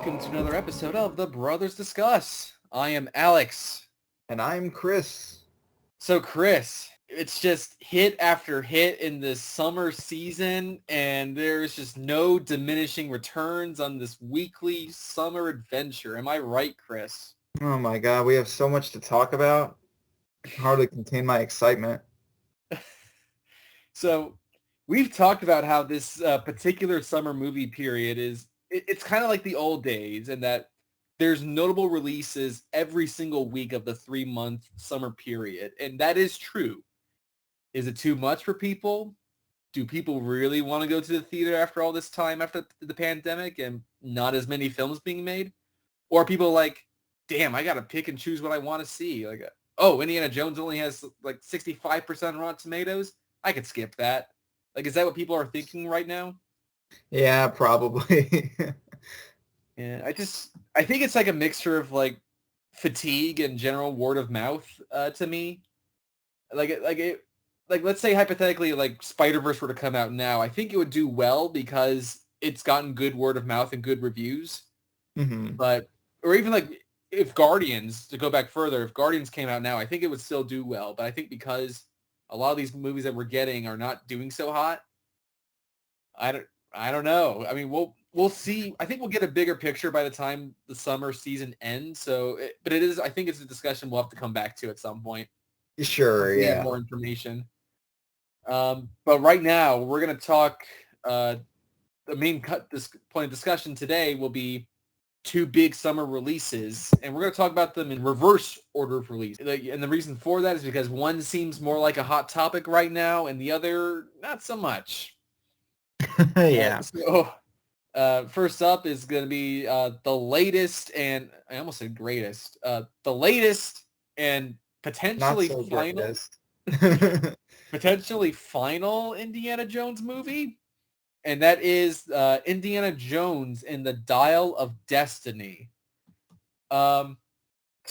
welcome to another episode of The Brothers Discuss. I am Alex. And I'm Chris. So Chris, it's just hit after hit in this summer season, and there's just no diminishing returns on this weekly summer adventure. Am I right, Chris? Oh my God, we have so much to talk about. I can hardly contain my excitement. So we've talked about how this particular summer movie period it's kind of like the old days, and that there's notable releases every single week of the 3-month summer period. And that is true. Is it too much for people? Do people really want to go to the theater after all this time after the pandemic and not as many films being made? Or are people like, damn, I got to pick and choose what I want to see? Like, oh, Indiana Jones only has like 65% Rotten Tomatoes. I could skip that. Like, is that what people are thinking right now? Yeah, probably. Yeah, I think it's like a mixture of like fatigue and general word of mouth to me. Like let's say hypothetically like Spider-Verse were to come out now, I think it would do well because it's gotten good word of mouth and good reviews. Mm-hmm. But or even like if Guardians, to go back further, if Guardians came out now, I think it would still do well. But I think because a lot of these movies that we're getting are not doing so hot, I don't know. I mean, we'll see. I think we'll get a bigger picture by the time the summer season ends. But it is. I think it's a discussion we'll have to come back to at some point. Sure, Once we have yeah. more information. But right now, we're gonna talk. The main this point of discussion today will be 2 big summer releases, and we're gonna talk about them in reverse order of release. And the reason for that is because one seems more like a hot topic right now, and the other not so much. Yeah. First up is going to be the latest and I almost said greatest. The latest and potentially Not so final, greatest. potentially final Indiana Jones movie, and that is Indiana Jones and the Dial of Destiny. So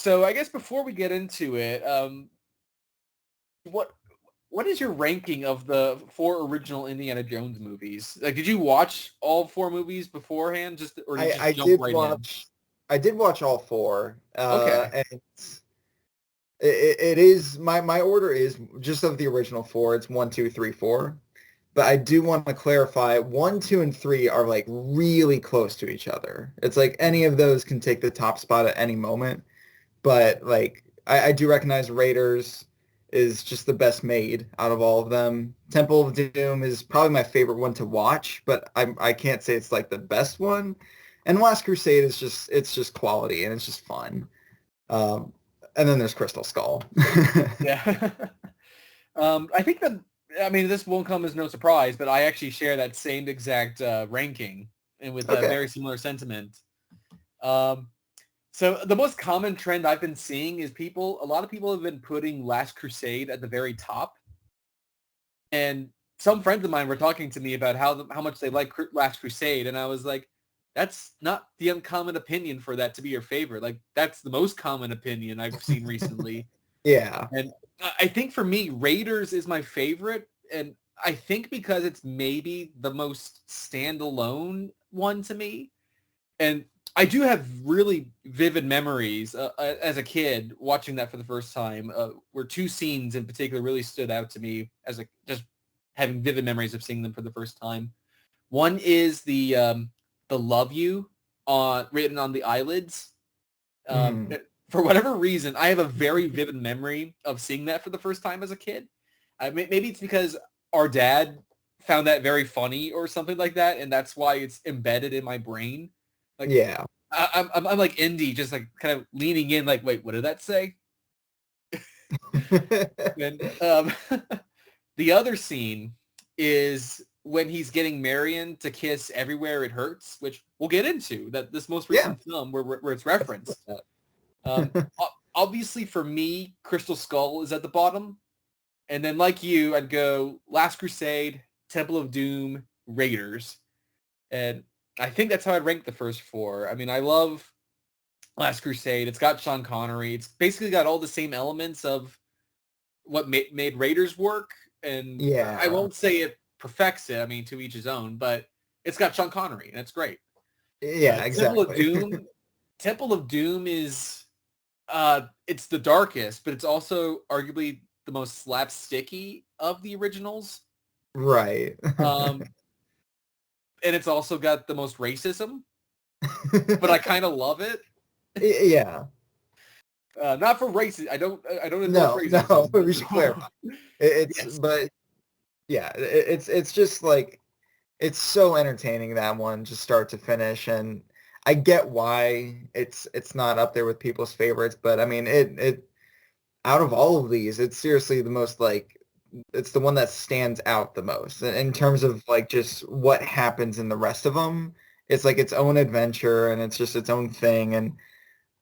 I guess before we get into it, what is your ranking of the 4 original Indiana Jones movies? Like, did you watch all 4 movies beforehand, or did you just I jump did right watch. I did watch all 4. Okay. And it is my order is just of the original 4. It's 1, 2, 3, 4. But I do want to clarify 1, 2, and 3 are like really close to each other. It's like any of those can take the top spot at any moment. But like I do recognize Raiders is just the best made out of all of them. Temple of Doom is probably my favorite one to watch, but I can't say it's like the best one. And Last Crusade is just quality and it's just fun. And then there's Crystal Skull. Yeah. I think this won't come as no surprise, but I actually share that same exact ranking and with a Okay. very similar sentiment. So the most common trend I've been seeing is a lot of people have been putting Last Crusade at the very top. And some friends of mine were talking to me about how much they like Last Crusade. And I was like, that's not the uncommon opinion for that to be your favorite. Like, that's the most common opinion I've seen recently. Yeah. And I think for me, Raiders is my favorite. And I think because it's maybe the most standalone one to me. And I do have really vivid memories as a kid watching that for the first time, where 2 scenes in particular really stood out to me as just having vivid memories of seeing them for the first time. One is the "Love You" written on the eyelids. For whatever reason, I have a very vivid memory of seeing that for the first time as a kid. Maybe it's because our dad found that very funny or something like that, and that's why it's embedded in my brain. Like, Yeah. I'm like Indy, just like kind of leaning in, like, wait, what did that say? And the other scene is when he's getting Marion to kiss Everywhere It Hurts, which we'll get into. That this most recent film where it's referenced. Obviously, for me, Crystal Skull is at the bottom, and then like you, I'd go Last Crusade, Temple of Doom, Raiders, and I think that's how I'd rank the first 4. I mean, I love Last Crusade. It's got Sean Connery. It's basically got all the same elements of what made Raiders work. And Yeah. I won't say it perfects it. I mean, to each his own. But it's got Sean Connery, and it's great. Yeah, Temple of exactly. Doom. Temple of Doom is it's the darkest, but it's also arguably the most slapsticky of the originals. Right. Um, and it's also got the most racism, but I kind of love it. Yeah. Not for racism. I don't endorse No, racism. we should clarify. It's Yes. but yeah, it's just like it's so entertaining, that one, just start to finish, and I get why it's not up there with people's favorites, but I mean it out of all of these, it's seriously the most like it's the one that stands out the most in terms of like just what happens in the rest of them. It's like its own adventure and it's just its own thing, and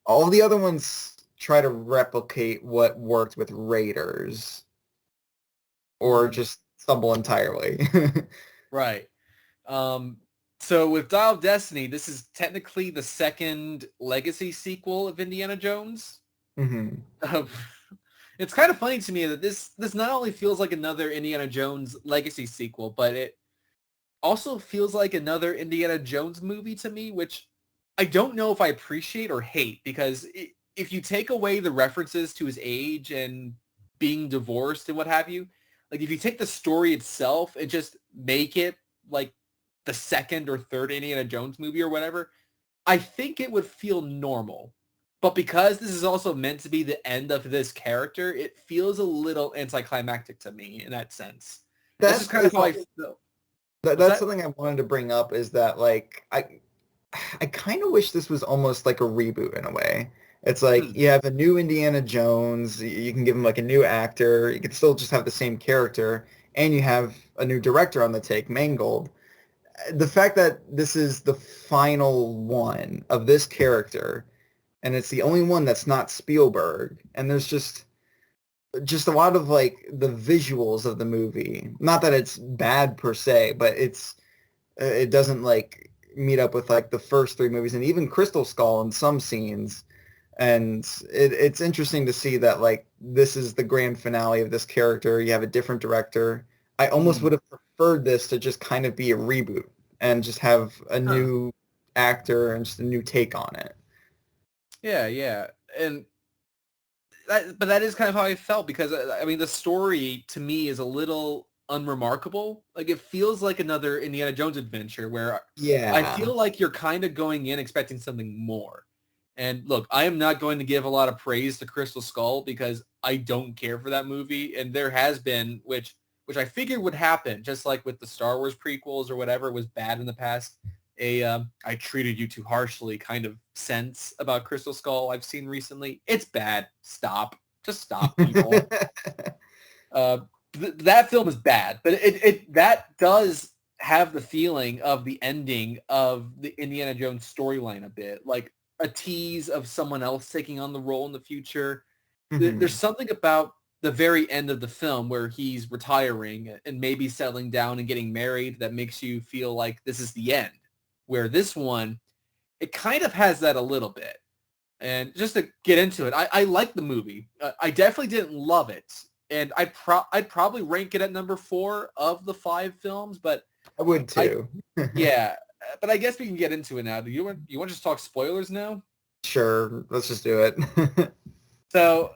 all the other ones try to replicate what worked with Raiders or Mm, just stumble entirely. right. Um, so with Dial of Destiny, this is technically the second legacy sequel of Indiana Jones. hmm Um, it's kind of funny to me that this not only feels like another Indiana Jones legacy sequel, but it also feels like another Indiana Jones movie to me, which I don't know if I appreciate or hate, because if you take away the references to his age and being divorced and what have you, like if you take the story itself and just make it like the second or third Indiana Jones movie or whatever, I think it would feel normal. But because this is also meant to be the end of this character, it feels a little anticlimactic to me in that sense. That's just That's kind of how I feel. What's that's that? something I wanted to bring up, is that like I kind of wish this was almost like a reboot in a way. It's like Hmm. you have a new Indiana Jones, you can give him like a new actor, you can still just have the same character, and you have a new director on the take, Mangold. The fact that this is the final one of this character, and it's the only one that's not Spielberg, and there's just a lot of like the visuals of the movie. Not that it's bad per se, but it doesn't like meet up with like the first three movies and even Crystal Skull in some scenes. And it's interesting to see that like this is the grand finale of this character. You have a different director. I almost Mm. would have preferred this to just kind of be a reboot and just have a Huh. new actor and just a new take on it. Yeah, yeah. And but that is kind of how I felt, because I mean the story to me is a little unremarkable. Like it feels like another Indiana Jones adventure where I Yeah. feel like you're kind of going in expecting something more. And look, I am not going to give a lot of praise to Crystal Skull because I don't care for that movie, and there has been which I figured would happen, just like with the Star Wars prequels or whatever was bad in the past. I treated you too harshly kind of sense about Crystal Skull I've seen recently. It's bad. Stop. Just stop, people. Uh, that film is bad, but it that does have the feeling of the ending of the Indiana Jones storyline a bit, like a tease of someone else taking on the role in the future. There's Mhm. something about the very end of the film where he's retiring and maybe settling down and getting married that makes you feel like this is the end. Where this one, it kind of has that a little bit. And just to get into it, I like the movie. I definitely didn't love it, and I'd probably rank it at number 4 of the 5 films. But I would I too. yeah, but I guess we can get into it now. Do you want to just talk spoilers now? Sure, let's just do it. So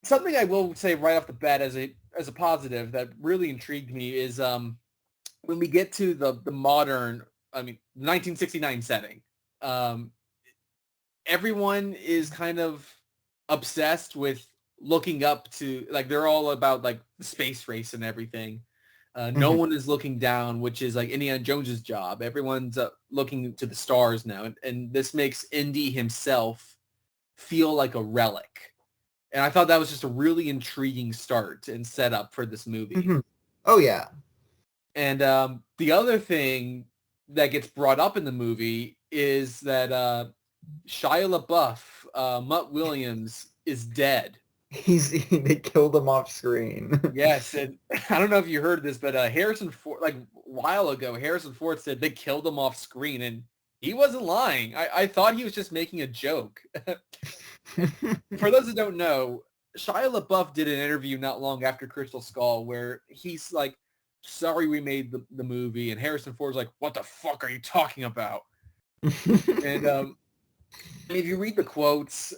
something I will say right off the bat as a positive that really intrigued me is when we get to the modern, I mean 1969 setting. Um, Everyone is kind of obsessed with looking up to, like, they're all about like the space race and everything. No Mhm. one is looking down, which is like Indiana Jones's job. Everyone's looking to the stars now, and this makes Indy himself feel like a relic. And I thought that was just a really intriguing start and setup for this movie. Mhm. Oh yeah. And the other thing that gets brought up in the movie is that Shia LaBeouf, Mutt Williams, is dead. They killed him off screen. Yes, and I don't know if you heard this, but Harrison Ford, like a while ago, Harrison Ford said they killed him off screen, and he wasn't lying. I thought he was just making a joke. For those that don't know, Shia LaBeouf did an interview not long after Crystal Skull where he's like, sorry we made the movie, and Harrison Ford's like, what the fuck are you talking about? And if you read the quotes,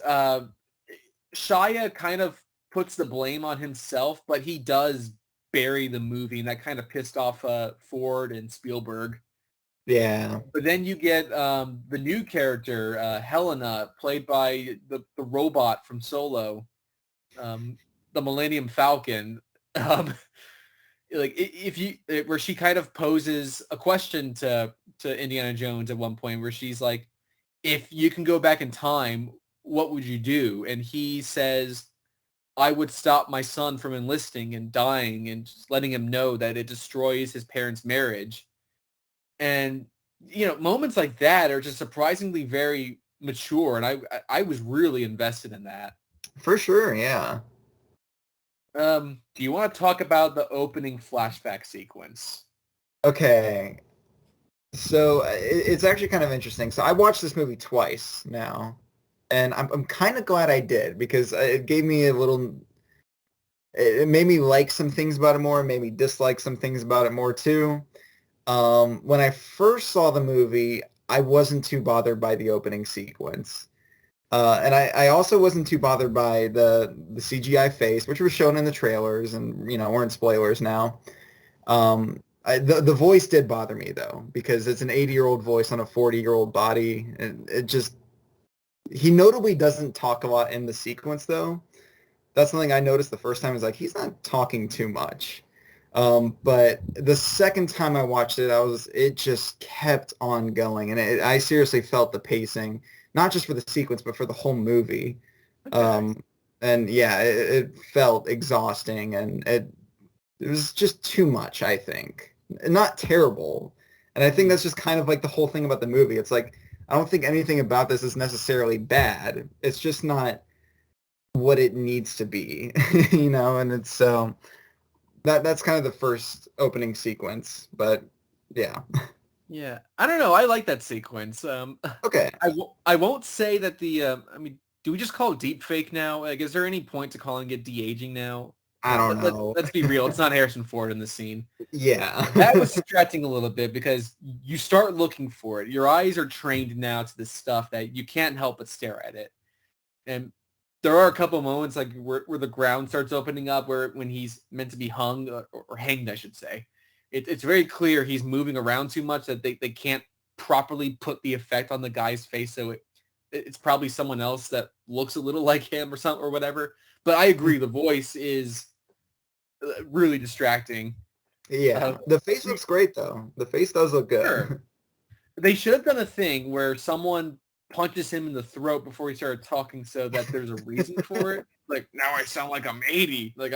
Shia kind of puts the blame on himself, but he does bury the movie, and that kind of pissed off Ford and Spielberg. Yeah. But then you get the new character, Helena, played by the robot from Solo, the Millennium Falcon. Like if you where she kind of poses a question to Indiana Jones at one point, where she's like, if you can go back in time, what would you do? And he says, I would stop my son from enlisting and dying and just letting him know that it destroys his parents' marriage. And moments like that are just surprisingly very mature, and I was really invested in that. For sure, yeah. Do you want to talk about the opening flashback sequence? Okay. So it's actually kind of interesting. So I watched this movie twice now, and I'm kind of glad I did, because it gave me it made me like some things about it more, made me dislike some things about it more too. When I first saw the movie, I wasn't too bothered by the opening sequence. And I also wasn't too bothered by the CGI face, which was shown in the trailers, and we're in spoilers now. The voice did bother me though, because it's an 80-year-old voice on a 40-year-old body, and he notably doesn't talk a lot in the sequence though. That's something I noticed the first time, is like, he's not talking too much. But the second time I watched it, it just kept on going, and I seriously felt the pacing, not just for the sequence, but for the whole movie. Okay. And yeah, it felt exhausting, and it was just too much, I think. Not terrible. And I think that's just kind of like the whole thing about the movie. It's like, I don't think anything about this is necessarily bad. It's just not what it needs to be, and it's so that's kind of the first opening sequence, but yeah. Yeah, I don't know. I like that sequence. Okay. I won't say that the. I mean, do we just call it deep fake now? Like, is there any point to calling it de-aging now? I don't know. Let's be real. It's not Harrison Ford in the scene. Yeah. That was stretching a little bit, because you start looking for it. Your eyes are trained now to this stuff that you can't help but stare at it. And there are a couple moments like where the ground starts opening up, when he's meant to be hung, or hanged, I should say. It's very clear he's moving around too much, that they can't properly put the effect on the guy's face. So it's probably someone else that looks a little like him or something or whatever. But I agree, the voice is really distracting. Yeah. The face looks great though. The face does look Sure. good. They should have done a thing where someone punches him in the throat before he started talking, so that there's a reason for it. Like, now I sound like I'm 80. Like,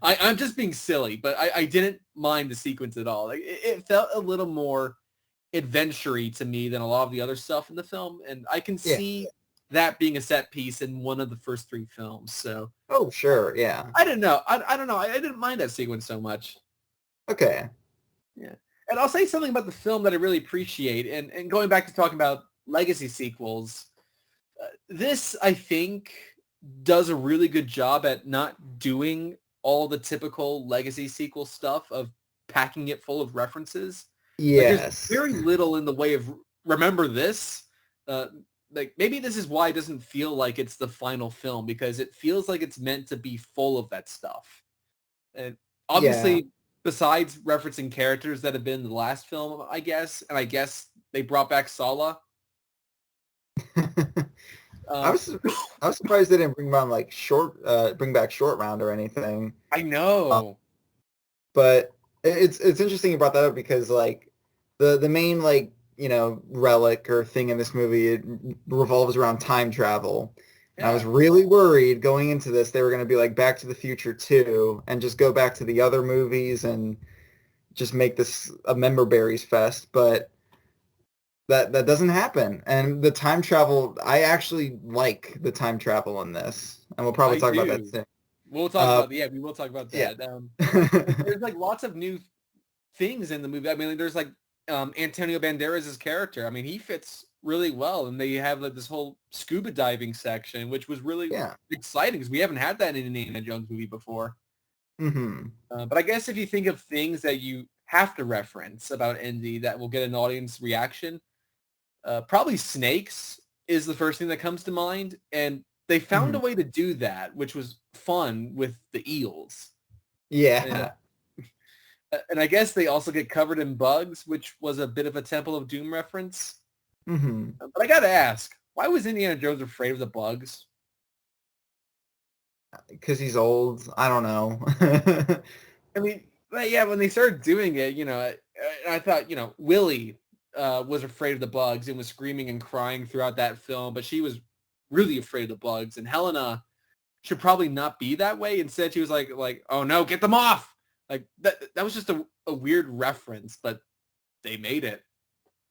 I'm just being silly, but I didn't mind the sequence at all. Like, it felt a little more adventure-y to me than a lot of the other stuff in the film, and I can Yeah. see that being a set piece in one of the first 3 films. So Oh, sure. Yeah. I don't know. I don't know. I didn't mind that sequence so much. Okay. Yeah. And I'll say something about the film that I really appreciate. And going back to talking about legacy sequels, this, I think, does a really good job at not doing all the typical legacy sequel stuff of packing it full of references. Like, there's Yes. very little in the way of remember this. Uh, like, maybe this is why it doesn't feel like it's the final film, because it feels like it's meant to be full of that stuff. And Yeah. obviously, besides referencing characters that have been in the last film, I guess, and I guess they brought back Sala. I was I was surprised they didn't bring back short round or anything. I know. But it's interesting you brought that up, because like the main relic or thing in this movie, it revolves around time travel. And I was Yeah. really worried going into this they were going to be like Back to the Future 2 and just go back to the other movies and just make this a member berries fest, but that doesn't happen. And the time travel, I actually like the time travel in this, and we'll probably I talk about that do. soon. We'll talk about we will talk about Yeah. that. There's like lots of new things in the movie. I mean, there's like Antonio Banderas' character. I mean, he fits really well, and they have like this whole scuba diving section, which was really Yeah. exciting because we haven't had that in an Indiana Jones movie before. Hmm. But I guess if you think of things that you have to reference about Indy that will get an audience reaction, Probably snakes is the first thing that comes to mind, and they found a way to do that, which was fun with the eels. Yeah. And I guess they also get covered in bugs, which was a bit of a Temple of Doom reference. But I gotta ask, why was Indiana Jones afraid of the bugs? Because he's old. I don't know. I mean, yeah, when they started doing it, I thought, Willie was afraid of the bugs and was screaming and crying throughout that film, but she was really afraid of the bugs. And Helena should probably not be that way. Instead, she was like, oh no, get them off. Like that was just a weird reference, but they made it.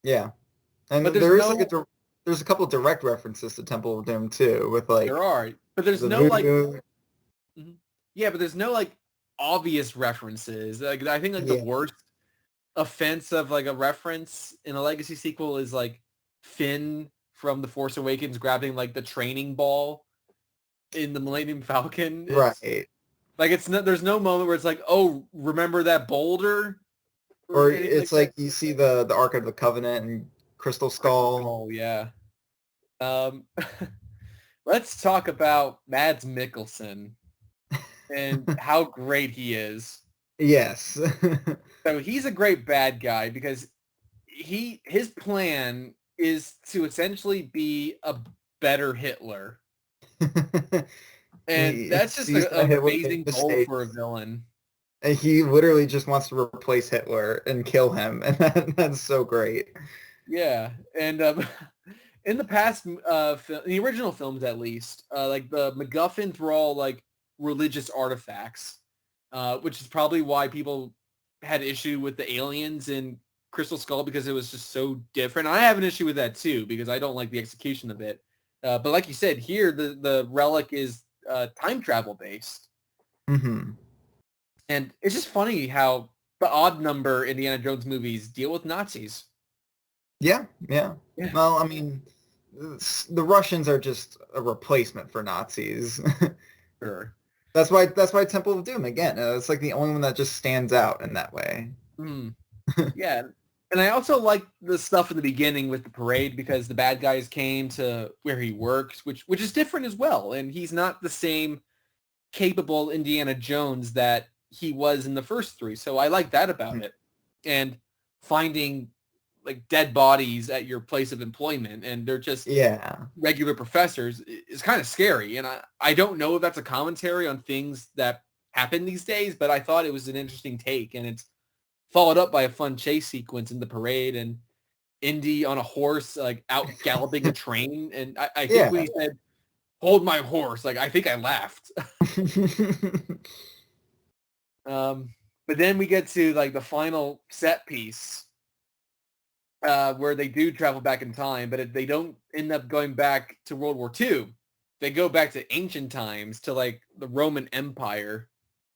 Yeah. And but there's a couple of direct references to Temple of Doom too, with like there are, but there's no voodoo. Yeah, but there's no like obvious references. Like I think the worst offense of like a reference in a Legacy sequel is like Finn from The Force Awakens grabbing like the training ball in the Millennium Falcon. Right. Like there's no moment where it's like, oh, remember that boulder? Or it's like you see the Ark of the Covenant and Crystal Skull. Oh yeah. Let's talk about Mads Mikkelsen and how great he is. Yes. So he's a great bad guy because his plan is to essentially be a better Hitler. And that's just an amazing goal for a villain. And he literally just wants to replace Hitler and kill him, and that's so great. Yeah, and in the past, the original films at least, like the MacGuffins were all like religious artifacts, which is probably why people had issue with the aliens in Crystal Skull because it was just so different. I have an issue with that too because I don't like the execution of it. But like you said, here the relic is time travel based. And it's just funny how the odd number Indiana Jones movies deal with Nazis. Yeah. Well, I mean, the Russians are just a replacement for Nazis. Sure. That's why Temple of Doom, again, it's like the only one that just stands out in that way. Yeah. And I also like the stuff in the beginning with the parade because the bad guys came to where he works, which is different as well. And he's not the same capable Indiana Jones that he was in the first three. So I like that about it. And finding like dead bodies at your place of employment and they're just regular professors is kind of scary. And I don't know if that's a commentary on things that happen these days, but I thought it was an interesting take. And it's followed up by a fun chase sequence in the parade and Indy on a horse, like out galloping a train. And I think when he said, hold my horse, like I think I laughed. But then we get to like the final set piece where they do travel back in time, but they don't end up going back to World War II. They go back to ancient times to like the Roman Empire.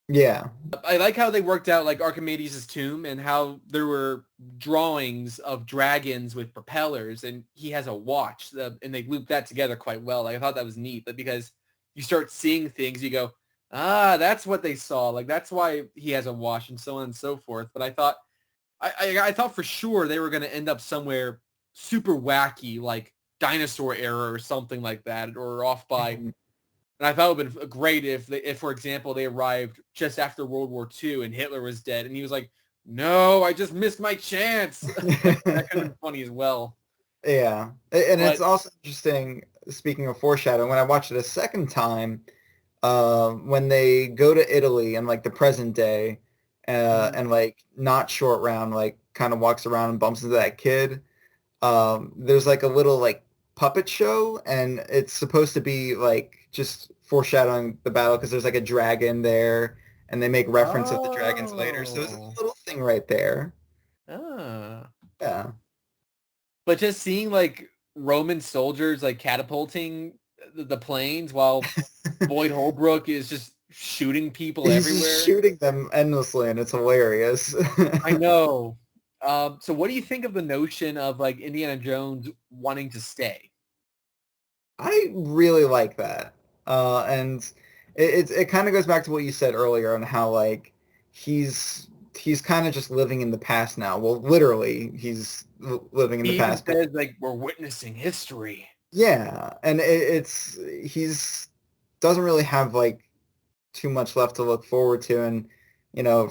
Yeah. I like how they worked out like Archimedes' tomb and how there were drawings of dragons with propellers and he has a watch and they looped that together quite well. Like, I thought that was neat, but because you start seeing things, you go, that's what they saw. Like, that's why he has a watch and so on and so forth. But I thought, I thought for sure they were going to end up somewhere super wacky, like dinosaur era or something like that, or off by... And I thought it would have been great if, for example, they arrived just after World War II and Hitler was dead. And he was like, no, I just missed my chance. That could have been funny as well. Yeah. And it's also interesting, speaking of foreshadowing, when I watched it a second time, when they go to Italy and like the present day and like not Short Round, like kind of walks around and bumps into that kid, there's like a little like puppet show and it's supposed to be like just foreshadowing the battle because there's like a dragon there and they make reference of the dragons later. So there's a little thing right there. Yeah. But just seeing like Roman soldiers like catapulting the planes while Boyd Holbrook is just shooting people everywhere. He's shooting them endlessly and it's hilarious. I know. So what do you think of the notion of like Indiana Jones wanting to stay? I really like that. And it kind of goes back to what you said earlier on how like he's he's kind of just living in the past now. Well, literally, he's living in the He even past. says, like, we're witnessing history. Yeah, and he's doesn't really have like too much left to look forward to, and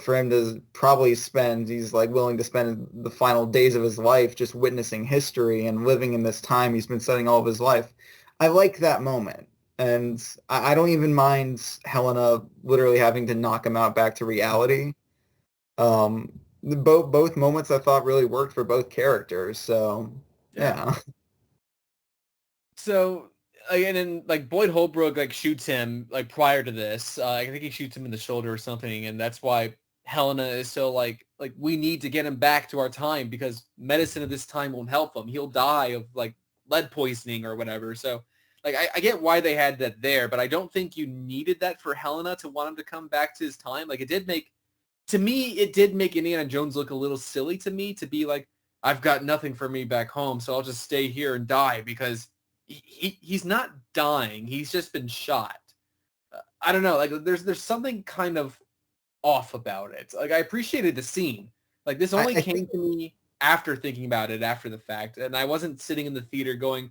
for him to probably he's like willing to spend the final days of his life just witnessing history and living in this time he's been studying all of his life. I like that moment, and I don't even mind Helena literally having to knock him out back to reality. Both moments I thought really worked for both characters, so yeah. So, and then like Boyd Holbrook like shoots him like prior to this. I think he shoots him in the shoulder or something, and that's why Helena is so like we need to get him back to our time because medicine of this time won't help him. He'll die of like lead poisoning or whatever. So like I get why they had that there, but I don't think you needed that for Helena to want him to come back to his time. Like it did make Indiana Jones look a little silly to me to be like, I've got nothing for me back home, so I'll just stay here and die because he's not dying. He's just been shot. I don't know. Like there's something kind of off about it. Like I appreciated the scene. Like this only came to me after thinking about it after the fact, and I wasn't sitting in the theater going,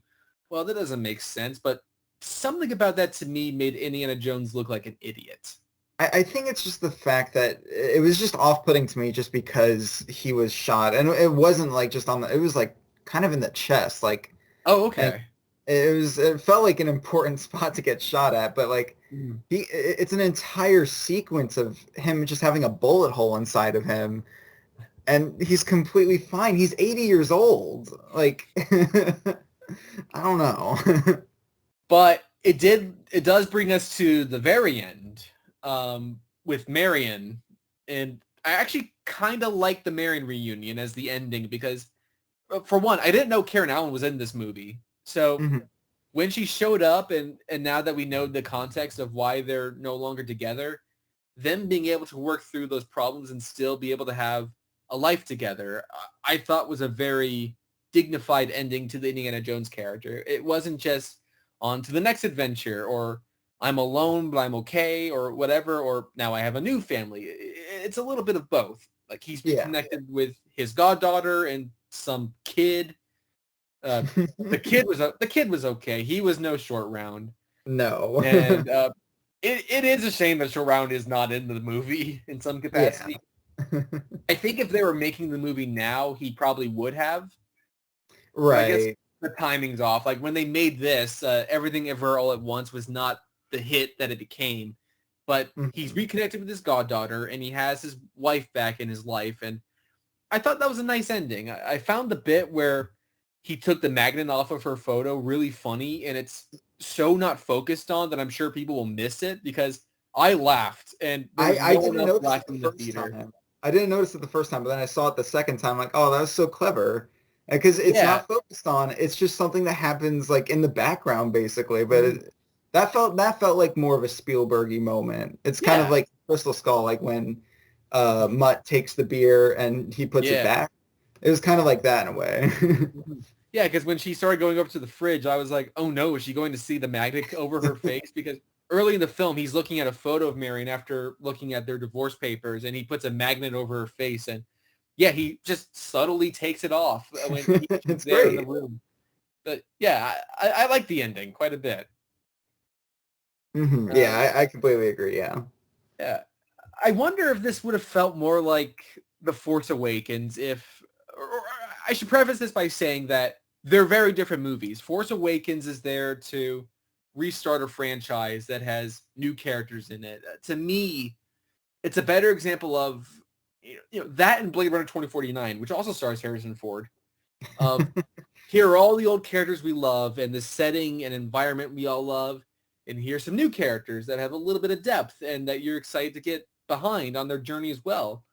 "Well, that doesn't make sense." But something about that to me made Indiana Jones look like an idiot. I think it's just the fact that it was just off-putting to me just because he was shot, and it wasn't like just it was like kind of in the chest, like. Oh, okay. It felt like an important spot to get shot at, but like it's an entire sequence of him just having a bullet hole inside of him, and he's completely fine. He's 80 years old. Like I don't know. But it does bring us to the very end with Marion, and I actually kind of like the Marion reunion as the ending because for one, I didn't know Karen Allen was in this movie. So when she showed up and now that we know the context of why they're no longer together, them being able to work through those problems and still be able to have a life together, I thought was a very dignified ending to the Indiana Jones character. It wasn't just on to the next adventure or I'm alone, but I'm okay or whatever, or now I have a new family. It's a little bit of both. Like he's reconnected with his goddaughter and some kid. The kid was okay. He was no Short Round. No. And it is a shame that Short Round is not in the movie in some capacity. Yeah. I think if they were making the movie now, he probably would have. Right. I guess the timing's off. Like when they made this, Everything Ever All at Once was not the hit that it became. But he's reconnected with his goddaughter and he has his wife back in his life. And I thought that was a nice ending. I found the bit where he took the magnet off of her photo really funny, and it's so not focused on that I'm sure people will miss it because I laughed and I didn't notice it the first time. I didn't notice it the first time, but then I saw it the second time. Like, oh, that was so clever, because it's not focused on. It's just something that happens like in the background, basically. But that felt like more of a Spielbergy moment. It's kind of like Crystal Skull, like when Mutt takes the beer and he puts it back. It was kind of like that in a way. Yeah, because when she started going over to the fridge, I was like, oh no, is she going to see the magnet over her face? Because early in the film, he's looking at a photo of Marion after looking at their divorce papers, and he puts a magnet over her face. And yeah, he just subtly takes it off when he's there in the room. But yeah, I like the ending quite a bit. Yeah, I completely agree, yeah. Yeah. I wonder if this would have felt more like The Force Awakens if... Or I should preface this by saying that they're very different movies. Force Awakens is there to restart a franchise that has new characters in it. To me, it's a better example of that and Blade Runner 2049, which also stars Harrison Ford. Here are all the old characters we love and the setting and environment we all love. And here's some new characters that have a little bit of depth and that you're excited to get behind on their journey as well.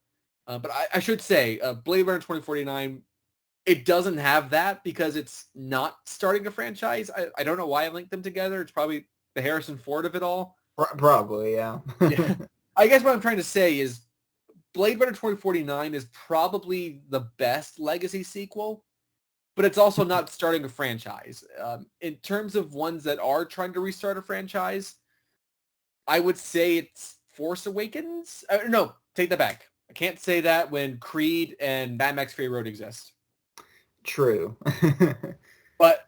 But I should say, Blade Runner 2049, it doesn't have that because it's not starting a franchise. I don't know why I linked them together. It's probably the Harrison Ford of it all. Probably, yeah. Yeah. I guess what I'm trying to say is Blade Runner 2049 is probably the best legacy sequel, but it's also not starting a franchise. In terms of ones that are trying to restart a franchise, I would say it's Force Awakens. No, take that back. I can't say that when Creed and Mad Max Fury Road exist. True. But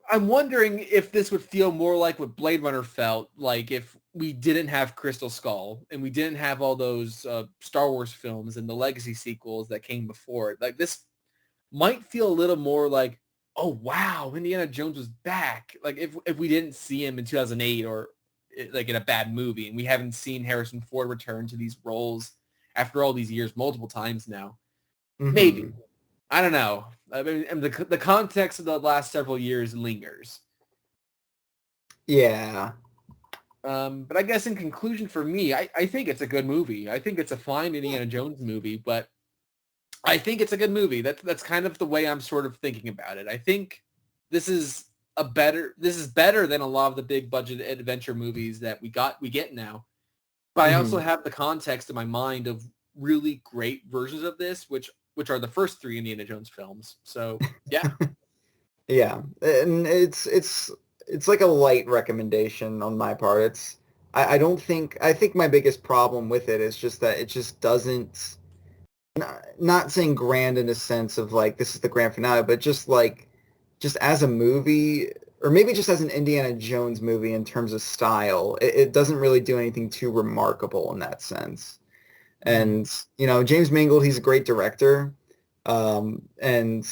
I'm wondering if this would feel more like what Blade Runner felt like if we didn't have Crystal Skull and we didn't have all those Star Wars films and the legacy sequels that came before it. Like this might feel a little more like, oh wow, Indiana Jones was back. Like if we didn't see him in 2008 or like in a bad movie, and we haven't seen Harrison Ford return to these roles after all these years multiple times now. Maybe. I don't know. I mean, and the context of the last several years lingers. Yeah. But I guess in conclusion for me, I think it's a good movie. I think it's a fine Indiana Jones movie, but I think it's a good movie. That's kind of the way I'm sort of thinking about it. I think this is better than a lot of the big budget adventure movies that we get now. But I also have the context in my mind of really great versions of this, which are the first 3 Indiana Jones films. So yeah. Yeah. And it's like a light recommendation on my part. I think my biggest problem with it is just that it just doesn't, not saying grand in a sense of like this is the grand finale, but just as a movie, or maybe just as an Indiana Jones movie in terms of style, it doesn't really do anything too remarkable in that sense. And, James Mangold, he's a great director. And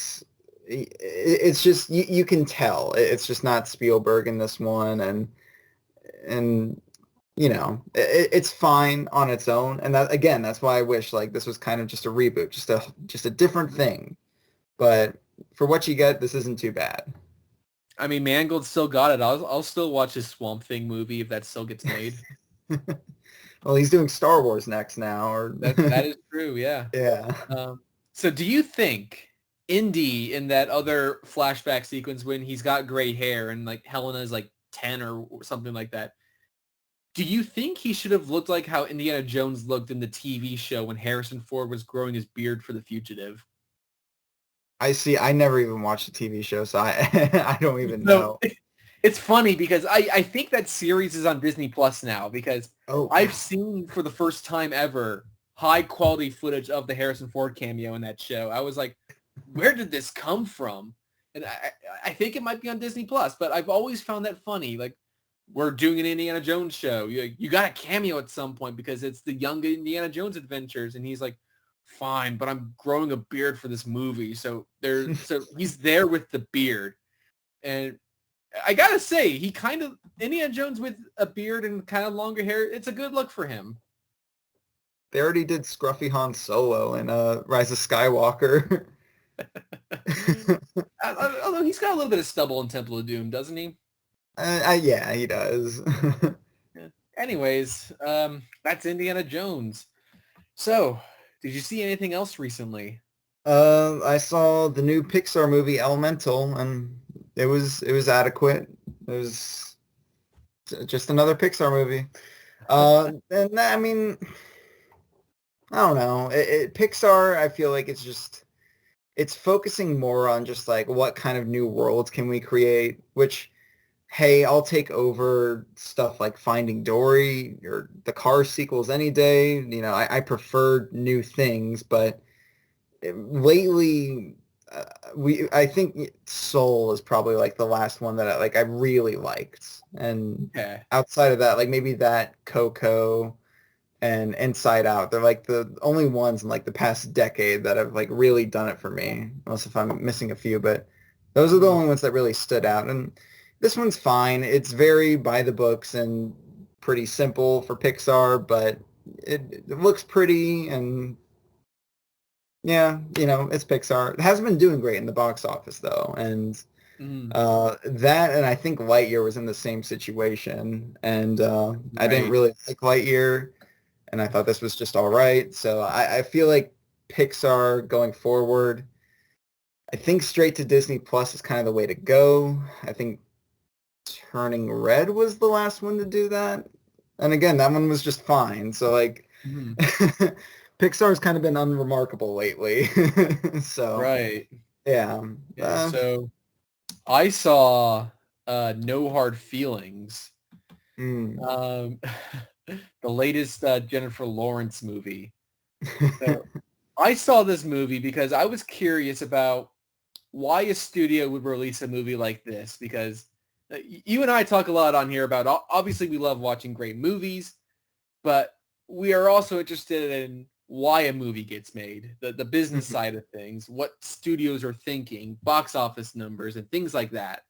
it's just, you can tell it's just not Spielberg in this one. And it's fine on its own. And that, again, that's why I wish like this was kind of just a reboot, just a different thing. But for what you get, this isn't too bad. I mean, Mangold still got it. I'll still watch his Swamp Thing movie if that still gets made. Well, he's doing Star Wars next now, or that is true. Yeah. Yeah. So do you think Indy in that other flashback sequence when he's got gray hair and like Helena's like 10 or something like that, do you think he should have looked like how Indiana Jones looked in the TV show when Harrison Ford was growing his beard for The Fugitive? I see. I never even watched the TV show, so I I don't even No, know. it's funny because I think that series is on Disney Plus now because I've seen for the first time ever high quality footage of the Harrison Ford cameo in that show. I was like, where did this come from? And I think it might be on Disney Plus, but I've always found that funny. Like, we're doing an Indiana Jones show. You got a cameo at some point because it's the young Indiana Jones adventures. And he's like, fine, but I'm growing a beard for this movie. So he's there with the beard. And I gotta say, he kind of, Indiana Jones with a beard and kind of longer hair, it's a good look for him. They already did Scruffy Han Solo in Rise of Skywalker. Although he's got a little bit of stubble in Temple of Doom, doesn't he? Yeah, he does. Yeah. Anyways, that's Indiana Jones. So, did you see anything else recently? I saw the new Pixar movie Elemental, and it was adequate. It was just another Pixar movie. And I mean, I don't know. Pixar, I feel like it's focusing more on just like what kind of new worlds can we create, which, hey, I'll take over stuff like Finding Dory or the Cars sequels any day. I prefer new things, but lately, I think Soul is probably like the last one that I really liked. And outside of that, like maybe that Coco and Inside Out, they're like the only ones in like the past decade that have like really done it for me. Unless if I'm missing a few, but those are the only ones that really stood out. And this one's fine. It's very by the books and pretty simple for Pixar, but it looks pretty and yeah, it's Pixar. It hasn't been doing great in the box office though, and that and I think Lightyear was in the same situation, and I didn't really like Lightyear, and I thought this was just all right. So I feel like Pixar going forward, I think straight to Disney Plus is kind of the way to go. I think Turning Red was the last one to do that, and again, that one was just fine. So like. Pixar's kind of been unremarkable lately. So yeah. So I saw No Hard Feelings, the latest Jennifer Lawrence movie. So I saw this movie because I was curious about why a studio would release a movie like this, because you and I talk a lot on here about, obviously we love watching great movies, but we are also interested in why a movie gets made, the business side of things, what studios are thinking, box office numbers, and things like that.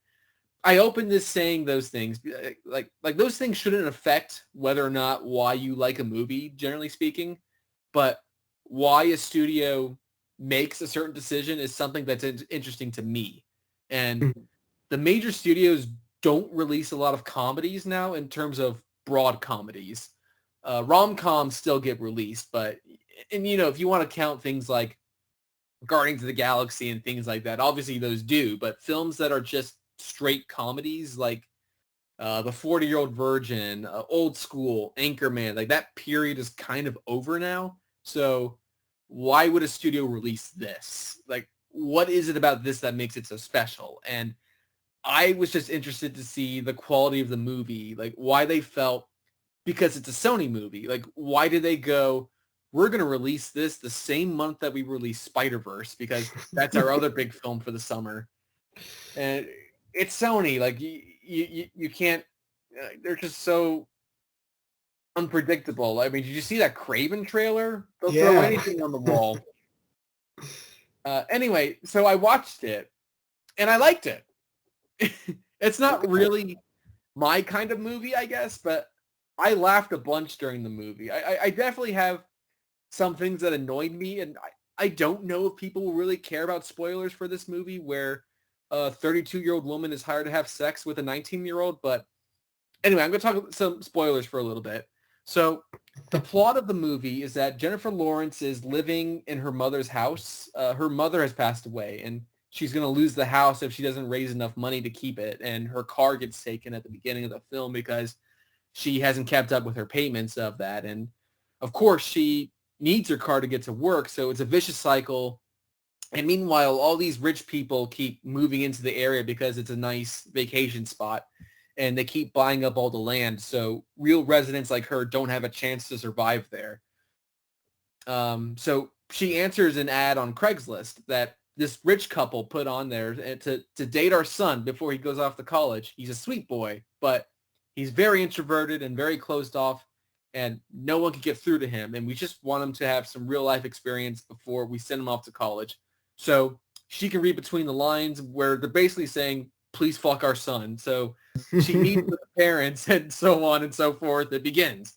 I opened this saying those things, like those things shouldn't affect whether or not why you like a movie, generally speaking, but why a studio makes a certain decision is something that's interesting to me. And the major studios don't release a lot of comedies now in terms of broad comedies. Rom-coms still get released, but, and if you want to count things like Guardians of the Galaxy and things like that, obviously those do, but films that are just straight comedies like the 40-Year-Old Virgin, Old School, Anchorman, like that period is kind of over now. So why would a studio release this? Like, what is it about this that makes it so special? And I was just interested to see the quality of the movie, like why they felt, because it's a Sony movie, like why did they go, we're going to release this the same month that we release Spider-Verse, because that's our other big film for the summer. And it's Sony, like you can't, they're just so unpredictable. I mean, did you see that Craven trailer? They'll throw anything on the wall. Anyway, so I watched it and I liked it. It's not really my kind of movie, I guess, but I laughed a bunch during the movie. I definitely have some things that annoyed me, and I don't know if people will really care about spoilers for this movie where a 32-year-old woman is hired to have sex with a 19-year-old, but anyway, I'm going to talk some spoilers for a little bit. So the plot of the movie is that Jennifer Lawrence is living in her mother's house. Her mother has passed away, and she's going to lose the house if she doesn't raise enough money to keep it. And her car gets taken at the beginning of the film because she hasn't kept up with her payments of that. And of course, she needs her car to get to work, so it's a vicious cycle. And meanwhile, all these rich people keep moving into the area because it's a nice vacation spot, and they keep buying up all the land, so real residents like her don't have a chance to survive there. So she answers an ad on Craigslist that this rich couple put on there to date our son before he goes off to college. He's a sweet boy, but he's very introverted and very closed off, and no one can get through to him, and we just want him to have some real life experience before we send him off to college. So she can read between the lines where they're basically saying, please fuck our son. So she meets with the parents and so on and so forth. It begins.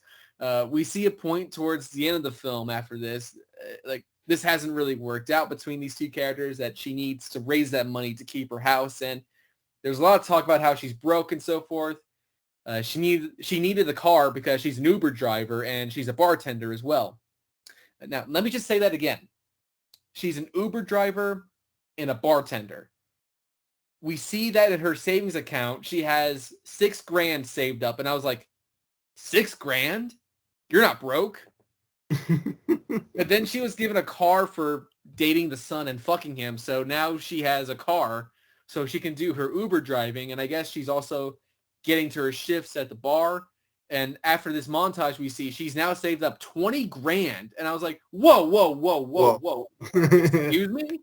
We see a point towards the end of the film after this, like this hasn't really worked out between these two characters, that she needs to raise that money to keep her house. And there's a lot of talk about how she's broke and so forth. She needed the car because she's an Uber driver and she's a bartender as well. Now, let me just say that again. She's an Uber driver and a bartender. We see that in her savings account, she has $6,000 saved up. And I was like, $6,000? You're not broke. But then she was given a car for dating the son and fucking him. So now she has a car so she can do her Uber driving. And I guess she's also getting to her shifts at the bar. And after this montage, we see she's now saved up $20,000. And I was like, whoa. Excuse me?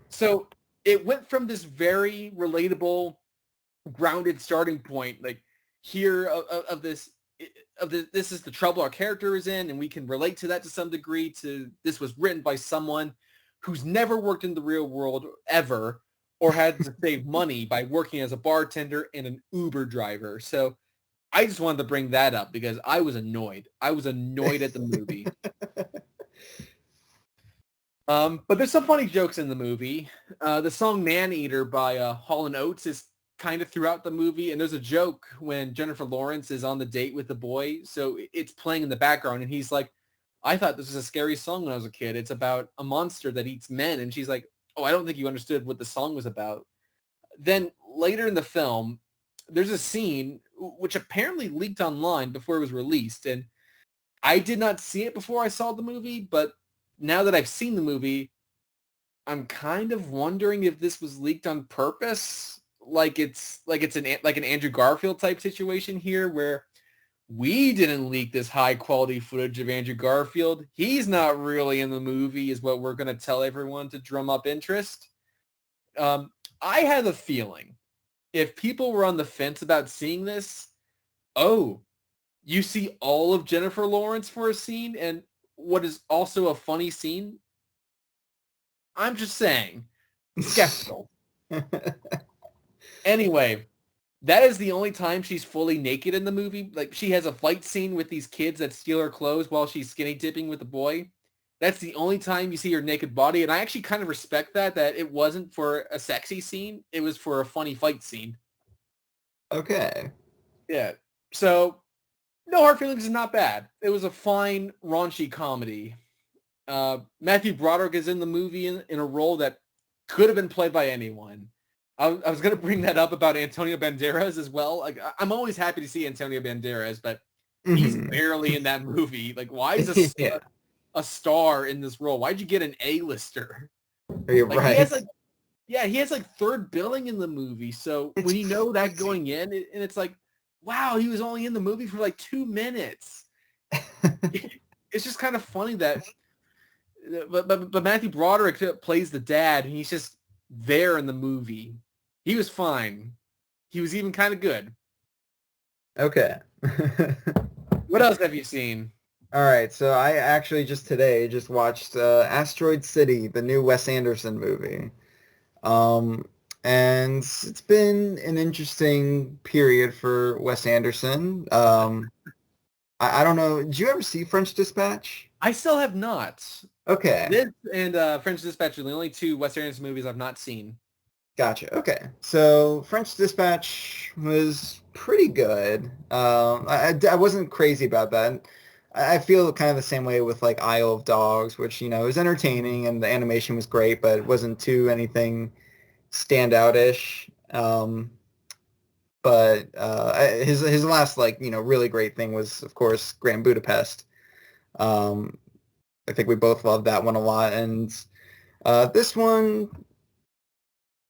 So it went from this very relatable, grounded starting point, like here of this is the trouble our character is in, and we can relate to that to some degree, to this was written by someone who's never worked in the real world ever, or had to save money by working as a bartender and an Uber driver. So I just wanted to bring that up because I was annoyed. I was annoyed at the movie. But there's some funny jokes in the movie. The song Man Eater by Hall & Oates is kind of throughout the movie, and there's a joke when Jennifer Lawrence is on the date with the boy, so it's playing in the background, and he's like, I thought this was a scary song when I was a kid. It's about a monster that eats men. And she's like, oh, I don't think you understood what the song was about. Then later in the film, there's a scene which apparently leaked online before it was released, and I did not see it before I saw the movie, but now that I've seen the movie, I'm kind of wondering if this was leaked on purpose, like it's an Andrew Garfield type situation here, where we didn't leak this high quality footage of Andrew Garfield. He's not really in the movie is what we're going to tell everyone to drum up interest. I have a feeling if people were on the fence about seeing this, oh, you see all of Jennifer Lawrence for a scene and what is also a funny scene. I'm just saying, skeptical. Anyway, that is the only time she's fully naked in the movie. Like, she has a fight scene with these kids that steal her clothes while she's skinny dipping with the boy. That's the only time you see her naked body, and I actually kind of respect that it wasn't for a sexy scene. It was for a funny fight scene. Okay. Yeah. So, No Hard Feelings is not bad. It was a fine, raunchy comedy. Matthew Broderick is in the movie in a role that could have been played by anyone. I was going to bring that up about Antonio Banderas as well. Like, I'm always happy to see Antonio Banderas, but he's barely in that movie. Like, why is a star in this role? Why'd you get an A-lister? You're like, right. He has like third billing in the movie. So when you know that going in, and it's like, wow, he was only in the movie for like 2 minutes. It's just kind of funny that, but Matthew Broderick plays the dad, and he's just there in the movie. He was fine. He was even kind of good. Okay. What else have you seen? All right, so I actually just today watched Asteroid City, the new Wes Anderson movie. And it's been an interesting period for Wes Anderson. I don't know. Did you ever see French Dispatch? I still have not. Okay. This and French Dispatch are the only two Wes Anderson movies I've not seen. Gotcha. Okay. So French Dispatch was pretty good. I wasn't crazy about that. I feel kind of the same way with like Isle of Dogs, which, you know, was entertaining and the animation was great, but it wasn't too anything standout-ish. But his last, like, you know, really great thing was, of course, Grand Budapest. I think we both loved that one a lot. And this one,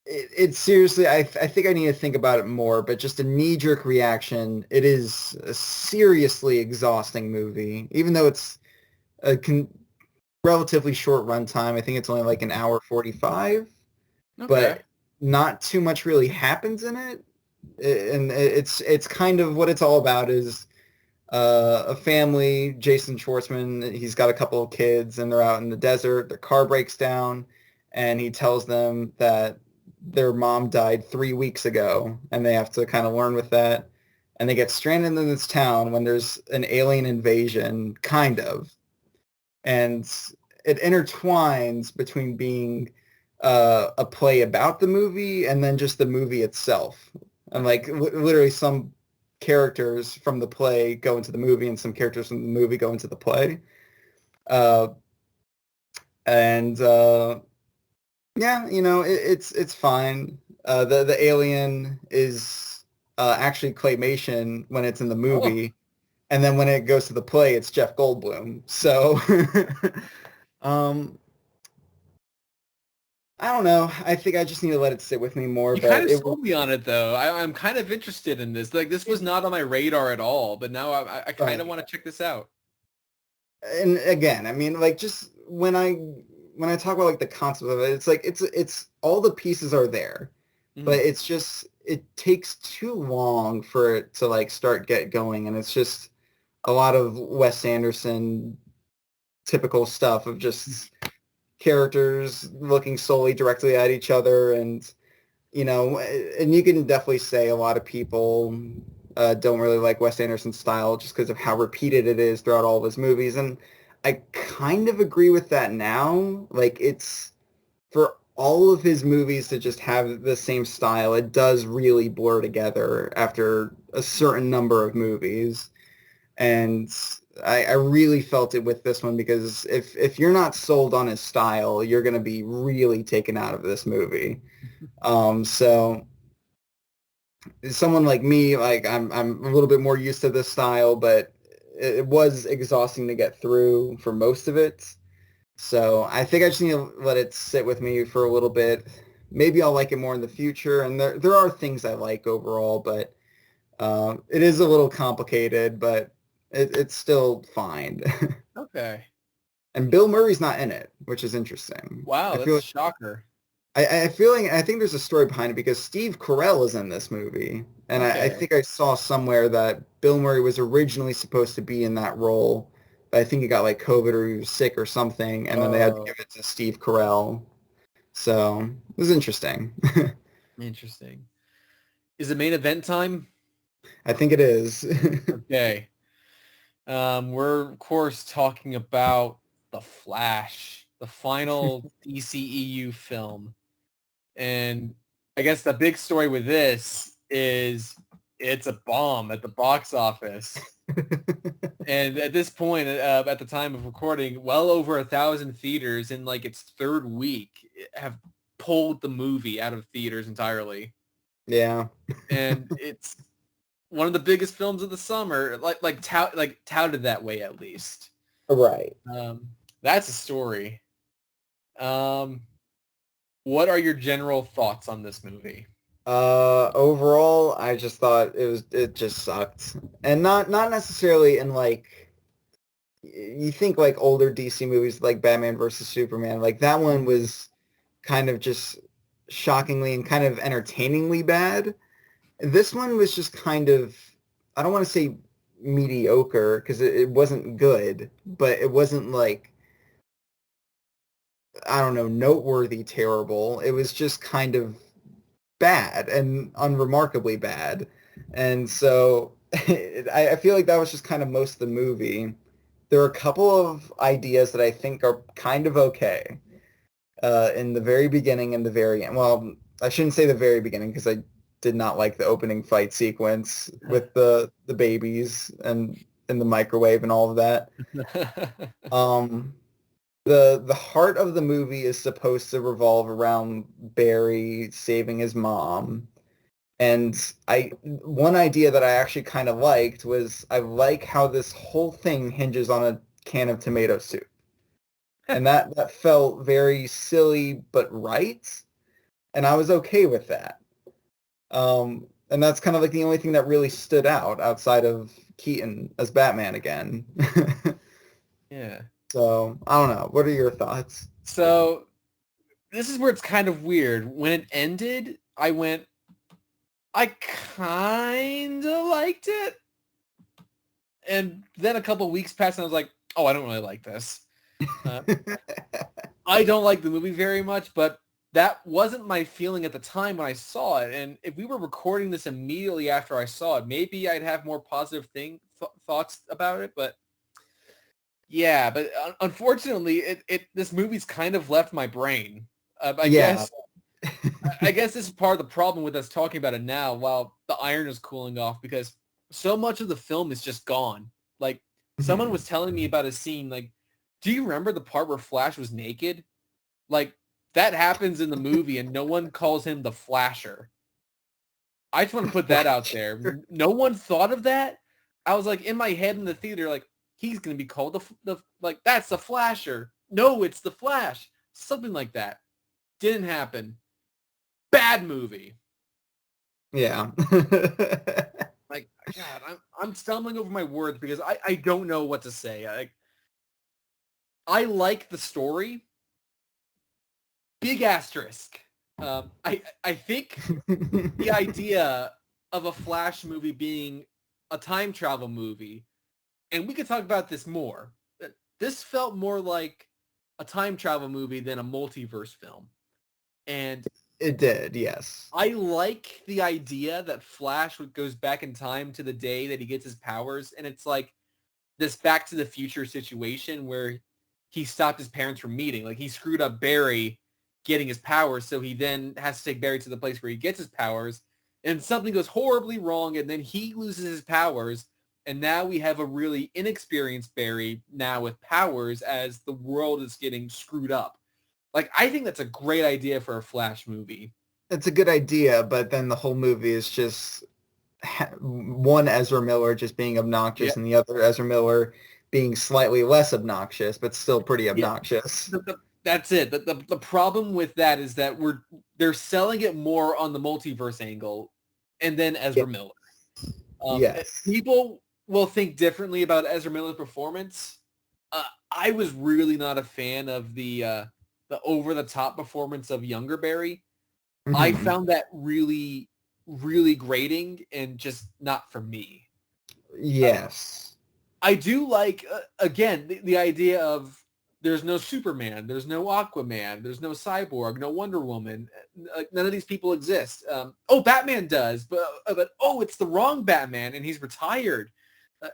it's seriously, I think I need to think about it more, but just a knee-jerk reaction, it is a seriously exhausting movie, even though it's a relatively short runtime. I think it's only like an hour 45, but not too much really happens in it. And it's kind of what it's all about is a family. Jason Schwartzman, he's got a couple of kids, and they're out in the desert. Their car breaks down, and he tells them that their mom died 3 weeks ago, and they have to kind of learn with that. And they get stranded in this town when there's an alien invasion, kind of. And it intertwines between being a play about the movie and then just the movie itself. And like literally some characters from the play go into the movie and some characters from the movie go into the play. Yeah, you know, it's fine. The alien is actually claymation when it's in the movie. And then when it goes to the play, it's Jeff Goldblum. So I don't know. I think I just need to let it sit with me more. You kind of sold me on it, though. I'm kind of interested in this. Like, this was not on my radar at all, but now I kind of want to check this out. And again, I mean, like, just when I talk about like the concept of it, it's like it's all the pieces are there, but it's just it takes too long for it to like get going, and it's just a lot of Wes Anderson typical stuff of just characters looking solely directly at each other. And you know, and you can definitely say a lot of people don't really like Wes Anderson's style just because of how repeated it is throughout all of his movies. And I kind of agree with that now. Like, it's for all of his movies to just have the same style, it does really blur together after a certain number of movies. And I really felt it with this one, because if you're not sold on his style, you're going to be really taken out of this movie. So someone like me, like I'm a little bit more used to this style, but it was exhausting to get through for most of it. So I think I just need to let it sit with me for a little bit. Maybe I'll like it more in the future. And there are things I like overall, but It is a little complicated, but it's still fine. Okay. And Bill Murray's not in it, which is interesting. Wow, I that's feel a shocker. I think there's a story behind it because Steve Carell is in this movie, and I Okay. think I saw somewhere that Bill Murray was originally supposed to be in that role, but I think he got like COVID or he was sick or something, and then they had to Oh, give it to Steve Carell. So it was interesting. interesting. Is it main event time? I think it is. Okay. We're of course talking about The Flash, the final DCEU film. And I guess the big story with this is it's a bomb at the box office. And at this point, at the time of recording, well over 1,000 theaters in like its third week have pulled the movie out of theaters entirely. Yeah. And it's one of the biggest films of the summer, touted that way at least. Right. That's a story. Um, what are your general thoughts on this movie? Overall, I just thought it just sucked. And not necessarily in like you think like older DC movies like Batman versus Superman, like that one was kind of just shockingly and kind of entertainingly bad. This one was just kind of, I don't want to say mediocre because it wasn't good, but it wasn't like, I don't know, noteworthy terrible. It was just kind of bad and unremarkably bad. And so I feel like that was just kind of most of the movie. There are a couple of ideas that I think are kind of okay in the very beginning and the very end. Well, I shouldn't say the very beginning because I did not like the opening fight sequence with the babies and in the microwave and all of that. Um, the heart of the movie is supposed to revolve around Barry saving his mom. And one idea that I actually kind of liked was I like how this whole thing hinges on a can of tomato soup. And that felt very silly but right. And I was okay with that. And that's kind of like the only thing that really stood out outside of Keaton as Batman again. Yeah. So I don't know. What are your thoughts? So this is where it's kind of weird. When it ended, I kind of liked it. And then a couple weeks passed and I was like, oh, I don't really like this. I don't like the movie very much, but that wasn't my feeling at the time when I saw it. And if we were recording this immediately after I saw it, maybe I'd have more positive thoughts about it. But yeah, but unfortunately, this movie's kind of left my brain. I Yeah. guess I guess this is part of the problem with us talking about it now while the iron is cooling off because so much of the film is just gone. Like someone was telling me about a scene like, do you remember the part where Flash was naked? Like that happens in the movie and no one calls him the Flasher. I just want to put that out there. No one thought of that. I was like in my head in the theater, like he's going to be called the like that's the Flasher. No, it's the Flash. Something like that. Didn't happen. Bad movie. Yeah. Like God, I'm stumbling over my words because I don't know what to say. I like the story. Big asterisk. I think the idea of a Flash movie being a time travel movie, and we could talk about this more. This felt more like a time travel movie than a multiverse film. And It did, yes. I like the idea that Flash goes back in time to the day that he gets his powers, and it's like this Back to the Future situation where he stopped his parents from meeting. Like he screwed up Barry getting his powers, so he then has to take Barry to the place where he gets his powers, and something goes horribly wrong, and then he loses his powers, and now we have a really inexperienced Barry now with powers as the world is getting screwed up. Like I think that's a great idea for a Flash movie. It's a good idea, but then the whole movie is just one Ezra Miller just being Yeah, obnoxious and the other Ezra Miller being slightly less obnoxious, but still pretty yeah. obnoxious. That's it. The problem with that is that they're selling it more on the multiverse angle, and then Yeah. Ezra Miller. Yes. People will think differently about Ezra Miller's performance. I was really not a fan of the over the top performance of younger Barry. I Mhm. found that really, really grating and just not for me. Yes. I do like, again, the idea of there's no Superman, there's no Aquaman, there's no Cyborg, no Wonder Woman. None of these people exist. Batman does, but it's the wrong Batman and he's retired.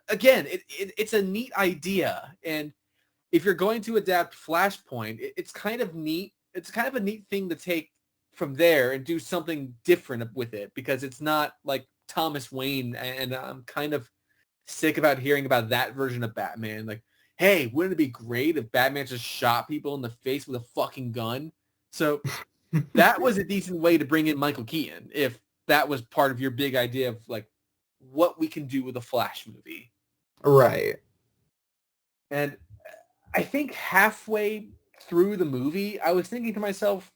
Again, it's a neat idea. And if you're going to adapt Flashpoint, it's kind of neat. It's kind of a neat thing to take from there and do something different with it because it's not like Thomas Wayne. And I'm kind of sick about hearing about that version of Batman. Like, hey, wouldn't it be great if Batman just shot people in the face with a fucking gun? So that was a decent way to bring in Michael Keaton if that was part of your big idea of like what we can do with a Flash movie. Right. And I think halfway through the movie, I was thinking to myself,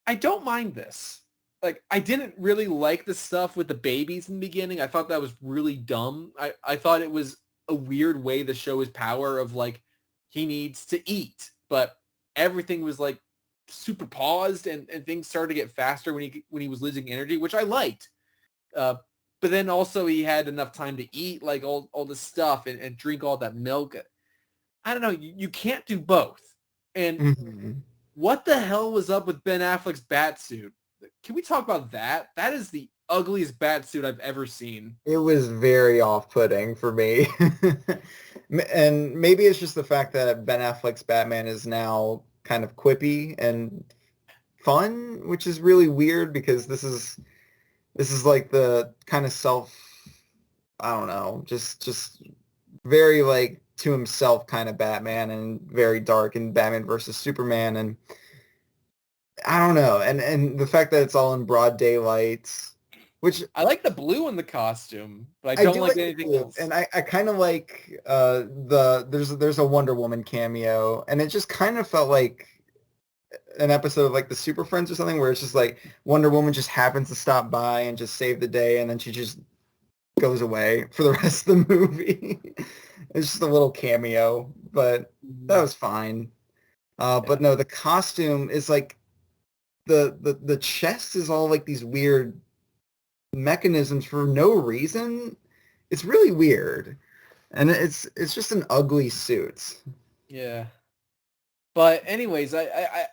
I don't mind this. Like, I didn't really like the stuff with the babies in the beginning. I thought that was really dumb. I thought it was a weird way to show his power of, like, he needs to eat. But everything was, like, super paused and things started to get faster when he was losing energy, which I liked. But then also he had enough time to eat, like, all this stuff and drink all that milk. I don't know. You can't do both. And Mhm. what the hell was up with Ben Affleck's bat suit? Can we talk about that? That is the ugliest bat suit I've ever seen. It was very off-putting for me. And maybe it's just the fact that Ben Affleck's Batman is now kind of quippy and fun, which is really weird because this is like the kind of I don't know, just very like to himself kind of Batman and very dark in Batman versus Superman, and I don't know. And the fact that it's all in broad daylight, which I like the blue in the costume, but I I don't do like like the anything blue, else. and I kind of like there's a Wonder Woman cameo, and it just kind of felt like an episode of like the Super Friends or something, where it's just like Wonder Woman just happens to stop by and just save the day, and then she just goes away for the rest of the movie. It's just a little cameo, but that was fine. Yeah. But no, the costume is like the chest is all like these weird mechanisms for no reason. It's really weird. And it's just an ugly suit. Yeah. But anyways, I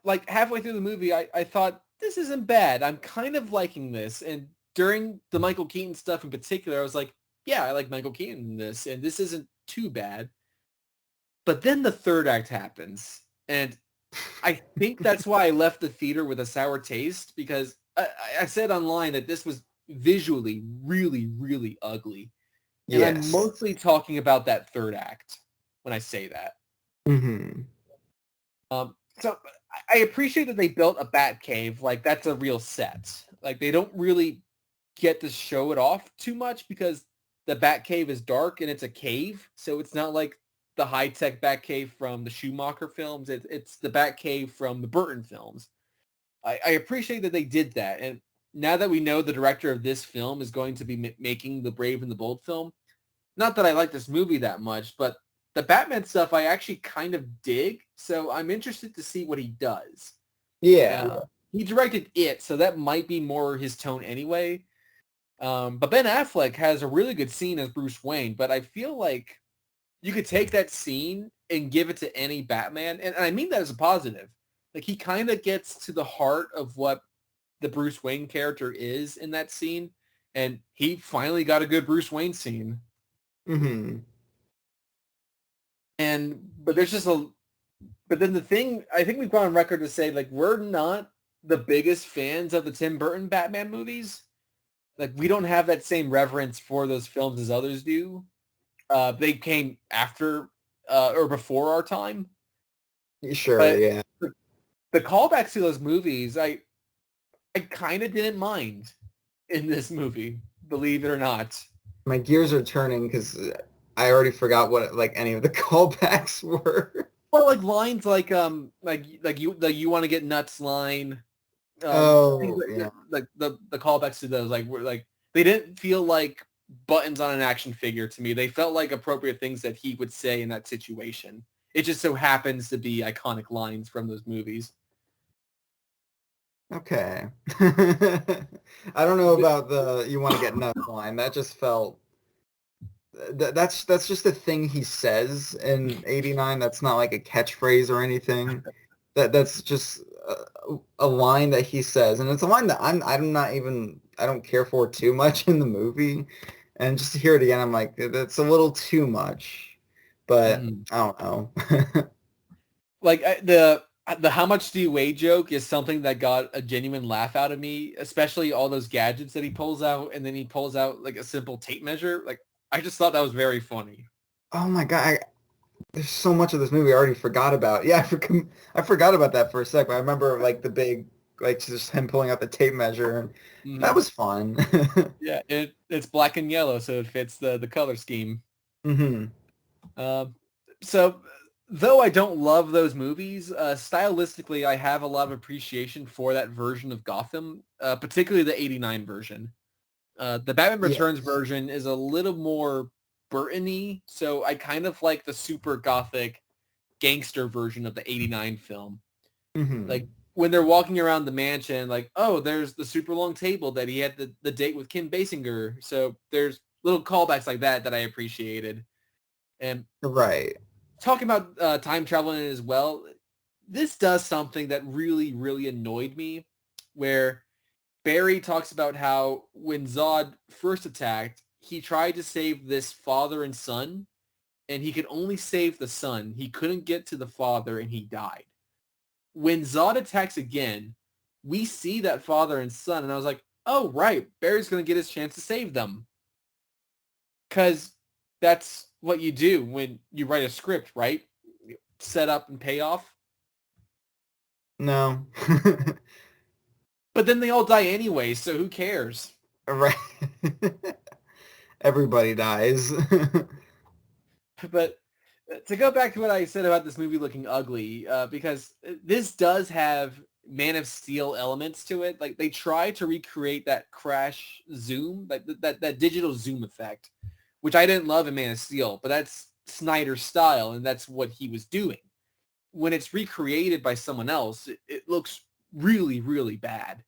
like halfway through the movie, I thought this isn't bad. I'm kind of liking this. And during the Michael Keaton stuff in particular, I was like, yeah, I like Michael Keaton in this, and this isn't too bad. But then the third act happens, and I think that's why I left the theater with a sour taste because I said online that this was visually really, really ugly. And I'm Yes. mostly talking about that third act when I say that. Hmm. So I appreciate that they built a bat cave. Like, that's a real set. Like, they don't really get to show it off too much because the bat cave is dark and it's a cave. So it's not like the high-tech bat cave from the Schumacher films. It's the bat cave from the Burton films. I appreciate that they did that. And now that we know the director of this film is going to be making the Brave and the Bold film, not that I like this movie that much, but the Batman stuff I actually kind of dig. So I'm interested to see what he does. Yeah. He directed it, so that might be more his tone anyway. But Ben Affleck has a really good scene as Bruce Wayne, but I feel like you could take that scene and give it to any Batman, and I mean that as a positive. Like, he kind of gets to the heart of what the Bruce Wayne character is in that scene, and he finally got a good Bruce Wayne scene. Hmm. But there's just but then the thing, I think we've gone on record to say, like, we're not the biggest fans of the Tim Burton Batman movies. Like, we don't have that same reverence for those films as others do. They came after or before our time. Sure, But yeah. the callbacks to those movies, I kind of didn't mind in this movie, believe it or not. My gears are turning because I already forgot what like any of the callbacks were. Well, like lines like you want to get nuts line, things Oh, like yeah. the callbacks to those like were like they didn't feel like buttons on an action figure to me. They felt like appropriate things that he would say in that situation. It just so happens to be iconic lines from those movies. Okay. I don't know about the "you want to get nuts" line. That just felt that's just a thing he says in '89. That's not like a catchphrase or anything. That's just a line that he says, and it's a line that I'm not even I don't care for too much in the movie. And just to hear it again, I'm like, that's a little too much. But I don't know. Like the "how much do you weigh" joke is something that got a genuine laugh out of me, especially all those gadgets that he pulls out, and then he pulls out like a simple tape measure. Like I just thought that was very funny. Oh my God. There's so much of this movie I already forgot about. Yeah, I forgot about that for a sec. But I remember like the big, like just him pulling out the tape measure. And that was fun. Yeah, it's black and yellow, so it fits the color scheme. So though I don't love those movies, stylistically, I have a lot of appreciation for that version of Gotham, particularly the '89 version. The Batman Returns version is a little more Burton-y, so I kind of like the super gothic gangster version of the '89 film. Like when they're walking around the mansion, like, oh, there's the super long table that he had the date with Kim Basinger. So there's little callbacks like that I appreciated. And Right. talking about time travel in it as well, this does something that really, really annoyed me, where Barry talks about how when Zod first attacked, he tried to save this father and son, and he could only save the son. He couldn't get to the father, and he died. When Zod attacks again, we see that father and son, and I was like, oh, right, Barry's going to get his chance to save them. Because that's what you do when you write a script, right? Set up and payoff. No. But then they all die anyway, so who cares? Right. Everybody dies. But to go back to what I said about this movie looking ugly, because this does have Man of Steel elements to it. Like they try to recreate that crash zoom, like that digital zoom effect, which I didn't love in Man of Steel, but that's Snyder's style, and that's what he was doing. When it's recreated by someone else, it looks really, really bad.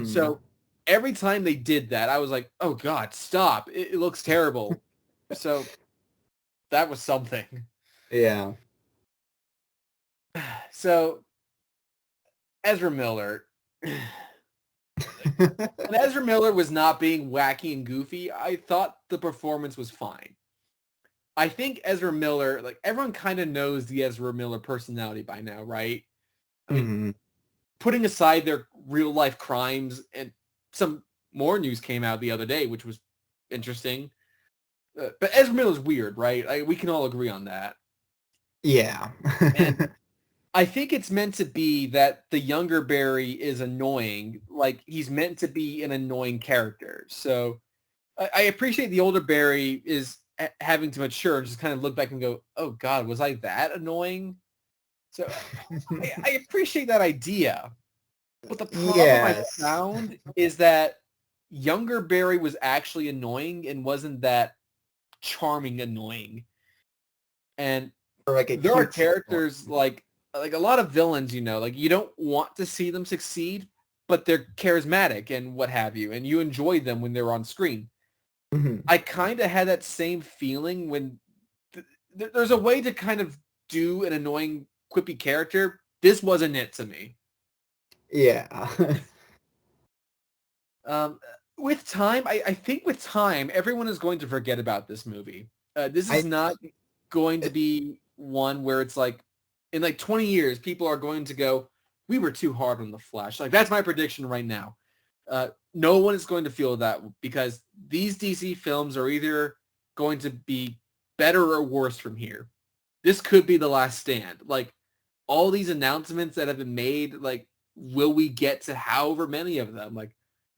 So every time they did that, I was like, oh God, stop. It looks terrible. So that was something. Yeah. So Ezra Miller. When Ezra Miller was not being wacky and goofy, I thought the performance was fine. I think Ezra Miller, like everyone kind of knows the Ezra Miller personality by now, right? I mean, putting aside their real life crimes, and some more news came out the other day, which was interesting. But Ezra Miller's weird, right? We can all agree on that. Yeah. And I think it's meant to be that the younger Barry is annoying. Like he's meant to be an annoying character. So I appreciate the older Barry is having to mature and just kind of look back and go, oh God, was I that annoying? So I appreciate that idea. But the problem I found is that younger Barry was actually annoying and wasn't that charming annoying. And there are characters like a lot of villains, like you don't want to see them succeed, but they're charismatic and what have you, and you enjoy them when they're on screen. I kind of had that same feeling when there's a way to kind of do an annoying, quippy character. This wasn't it to me. Yeah. With time, I think with time, everyone is going to forget about this movie. This is not going to be one where it's like, in like 20 years, people are going to go, we were too hard on the Flash. Like, that's my prediction right now. No one is going to feel that because these DC films are either going to be better or worse from here. This could be the last stand. Like, all these announcements that have been made, like, will we get to however many of them?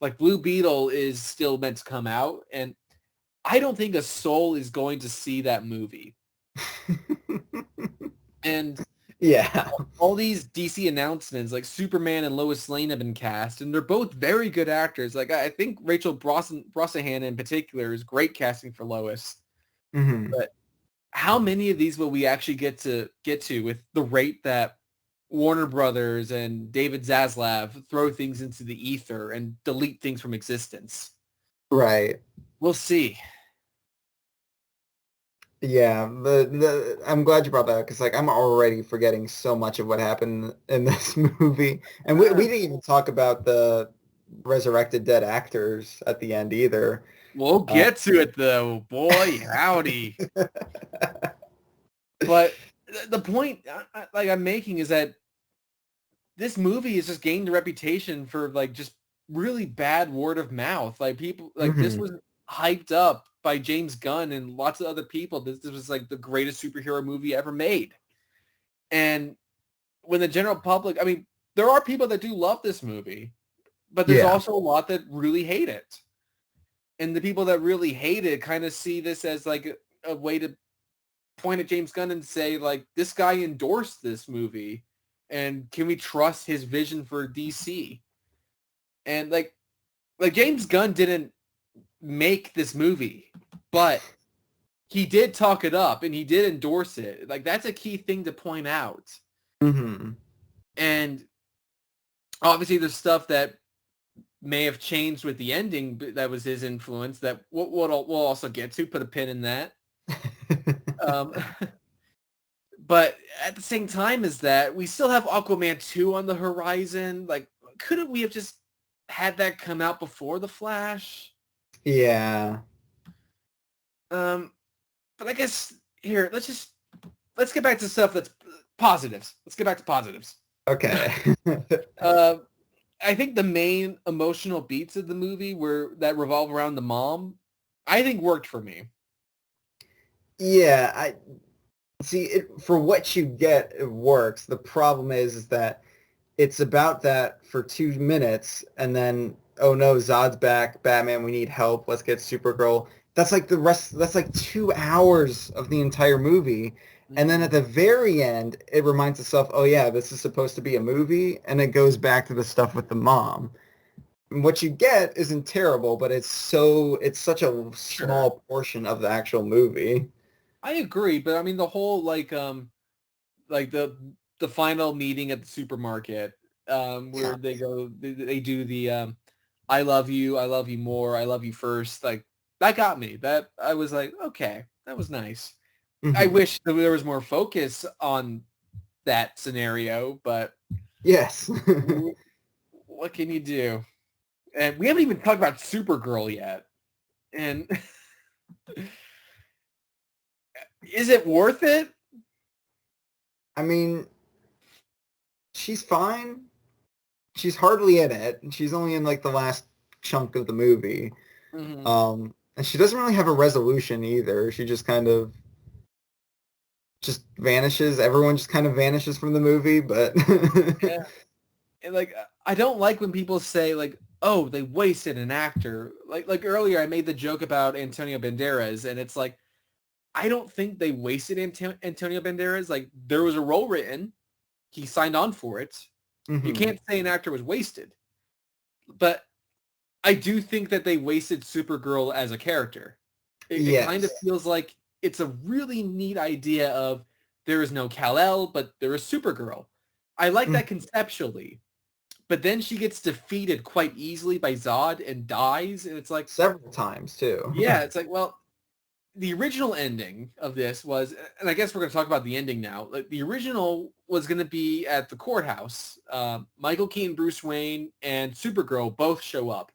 Like Blue Beetle is still meant to come out, and I don't think a soul is going to see that movie. And Yeah. All these DC announcements, like Superman and Lois Lane have been cast, and they're both very good actors. Like I think Rachel Brosnahan in particular is great casting for Lois. Hmm. But how many of these will we actually get to with the rate that Warner Brothers and David Zaslav throw things into the ether and delete things from existence? Right. We'll see. Yeah, I'm glad you brought that up because like I'm already forgetting so much of what happened in this movie, and we didn't even talk about the resurrected dead actors at the end either. We'll Uh, get to it though, boy, howdy. But the point like I'm making is that this movie has just gained a reputation for like just really bad word of mouth. Like people like this mhm. was hyped up by James Gunn and lots of other people. This was like the greatest superhero movie ever made. And when the general public, I mean, there are people that do love this movie, but there's Yeah. also a lot that really hate it. And the people that really hate it kind of see this as like a way to point at James Gunn and say like this guy endorsed this movie and can we trust his vision for DC? And like James Gunn didn't make this movie, but he did talk it up and he did endorse it. Like that's a key thing to point out. Hmm. And obviously there's stuff that may have changed with the ending that was his influence that we'll also get to, put a pin in that. Um, but at the same time as that, we still have Aquaman 2 on the horizon. Like, couldn't we have just had that come out before The Flash? Yeah. Um, but I guess here, let's get back to stuff that's positives. Let's get back to positives. Okay. Uh, I think the main emotional beats of the movie were that revolve around the mom. I think worked for me. Yeah, I see it for what you get, it works. The problem is that it's about that for 2 minutes and then oh no, Zod's back, Batman, we need help, let's get Supergirl. That's like the rest, that's like 2 hours of the entire movie. And then at the very end, it reminds itself, oh yeah, this is supposed to be a movie, and it goes back to the stuff with the mom. And what you get isn't terrible, but it's such a Sure. small portion of the actual movie. I agree, but I mean the whole like the final meeting at the supermarket Yeah. where they do the I love you more, I love you first. Like that got me. That I was like, okay, that was nice. I Hmm. wish that there was more focus on that scenario, but Yes. what can you do? And we haven't even talked about Supergirl yet. And is it worth it? I mean, she's fine. She's hardly in it. She's only in like the last chunk of the movie. Mhm. And she doesn't really have a resolution either. She just kind of just vanishes. Everyone just kind of vanishes from the movie, but Yeah. And like I don't like when people say like, "Oh, they wasted an actor." Like earlier I made the joke about Antonio Banderas and it's like I don't think they wasted Antonio Banderas. Like there was a role written, he signed on for it. You hmm. can't say an actor was wasted. But I do think that they wasted Supergirl as a character. It kind of Yes. feels like it's a really neat idea of there is no Kal-El, but there is Supergirl. I like Mm, that conceptually, but then she gets defeated quite easily by Zod and dies, and it's like, several times too. yeah, it's like, well, the original ending of this was, and I guess we're going to talk about the ending now. Like the original was going to be at the courthouse. Michael Keaton, Bruce Wayne, and Supergirl both show up.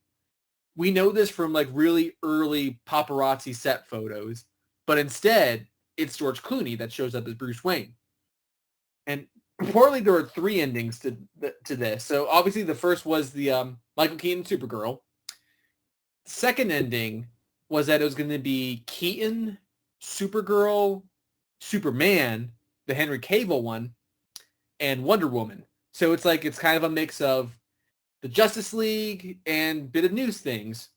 We know this from like really early paparazzi set photos, but instead it's George Clooney that shows up as Bruce Wayne. And reportedly there were three endings to this. So obviously the first was the Michael Keaton Supergirl. Second ending was that it was going to be Keaton, Supergirl, Superman, the Henry Cavill one, and Wonder Woman. So it's like it's kind of a mix of the Justice League and bit of news things.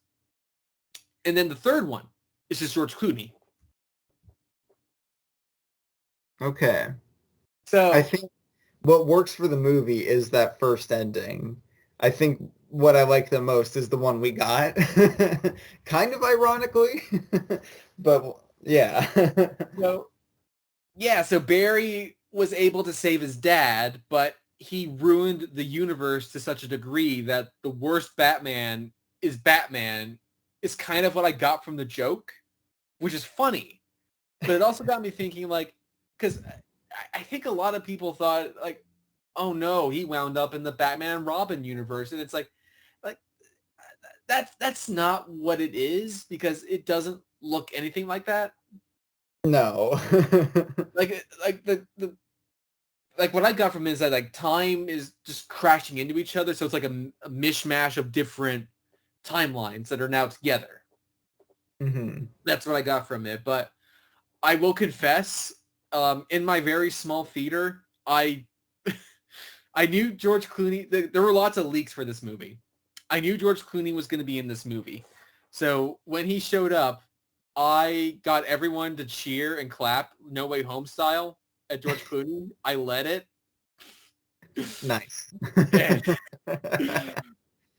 And then the third one is just George Clooney. Okay. I So think. what works for the movie is that first ending. I think what I like the most is the one we got, kind of ironically, but yeah. So yeah, so Barry was able to save his dad, but he ruined the universe to such a degree that the worst Batman is kind of what I got from the joke, which is funny. But it also got me thinking, like, because I think a lot of people thought, like, oh no, he wound up in the Batman and Robin universe, and it's like that's not what it is, because it doesn't look anything like that. No. Like the like what I got from it is that like time is just crashing into each other, so it's like a mishmash of different timelines that are now together. hmm That's what I got from it. But I will confess, in my very small theater, I knew George Clooney. There were lots of leaks for this movie. I knew George Clooney was going to be in this movie. So when he showed up, I got everyone to cheer and clap No Way Home style at George Clooney. I led it. Nice. And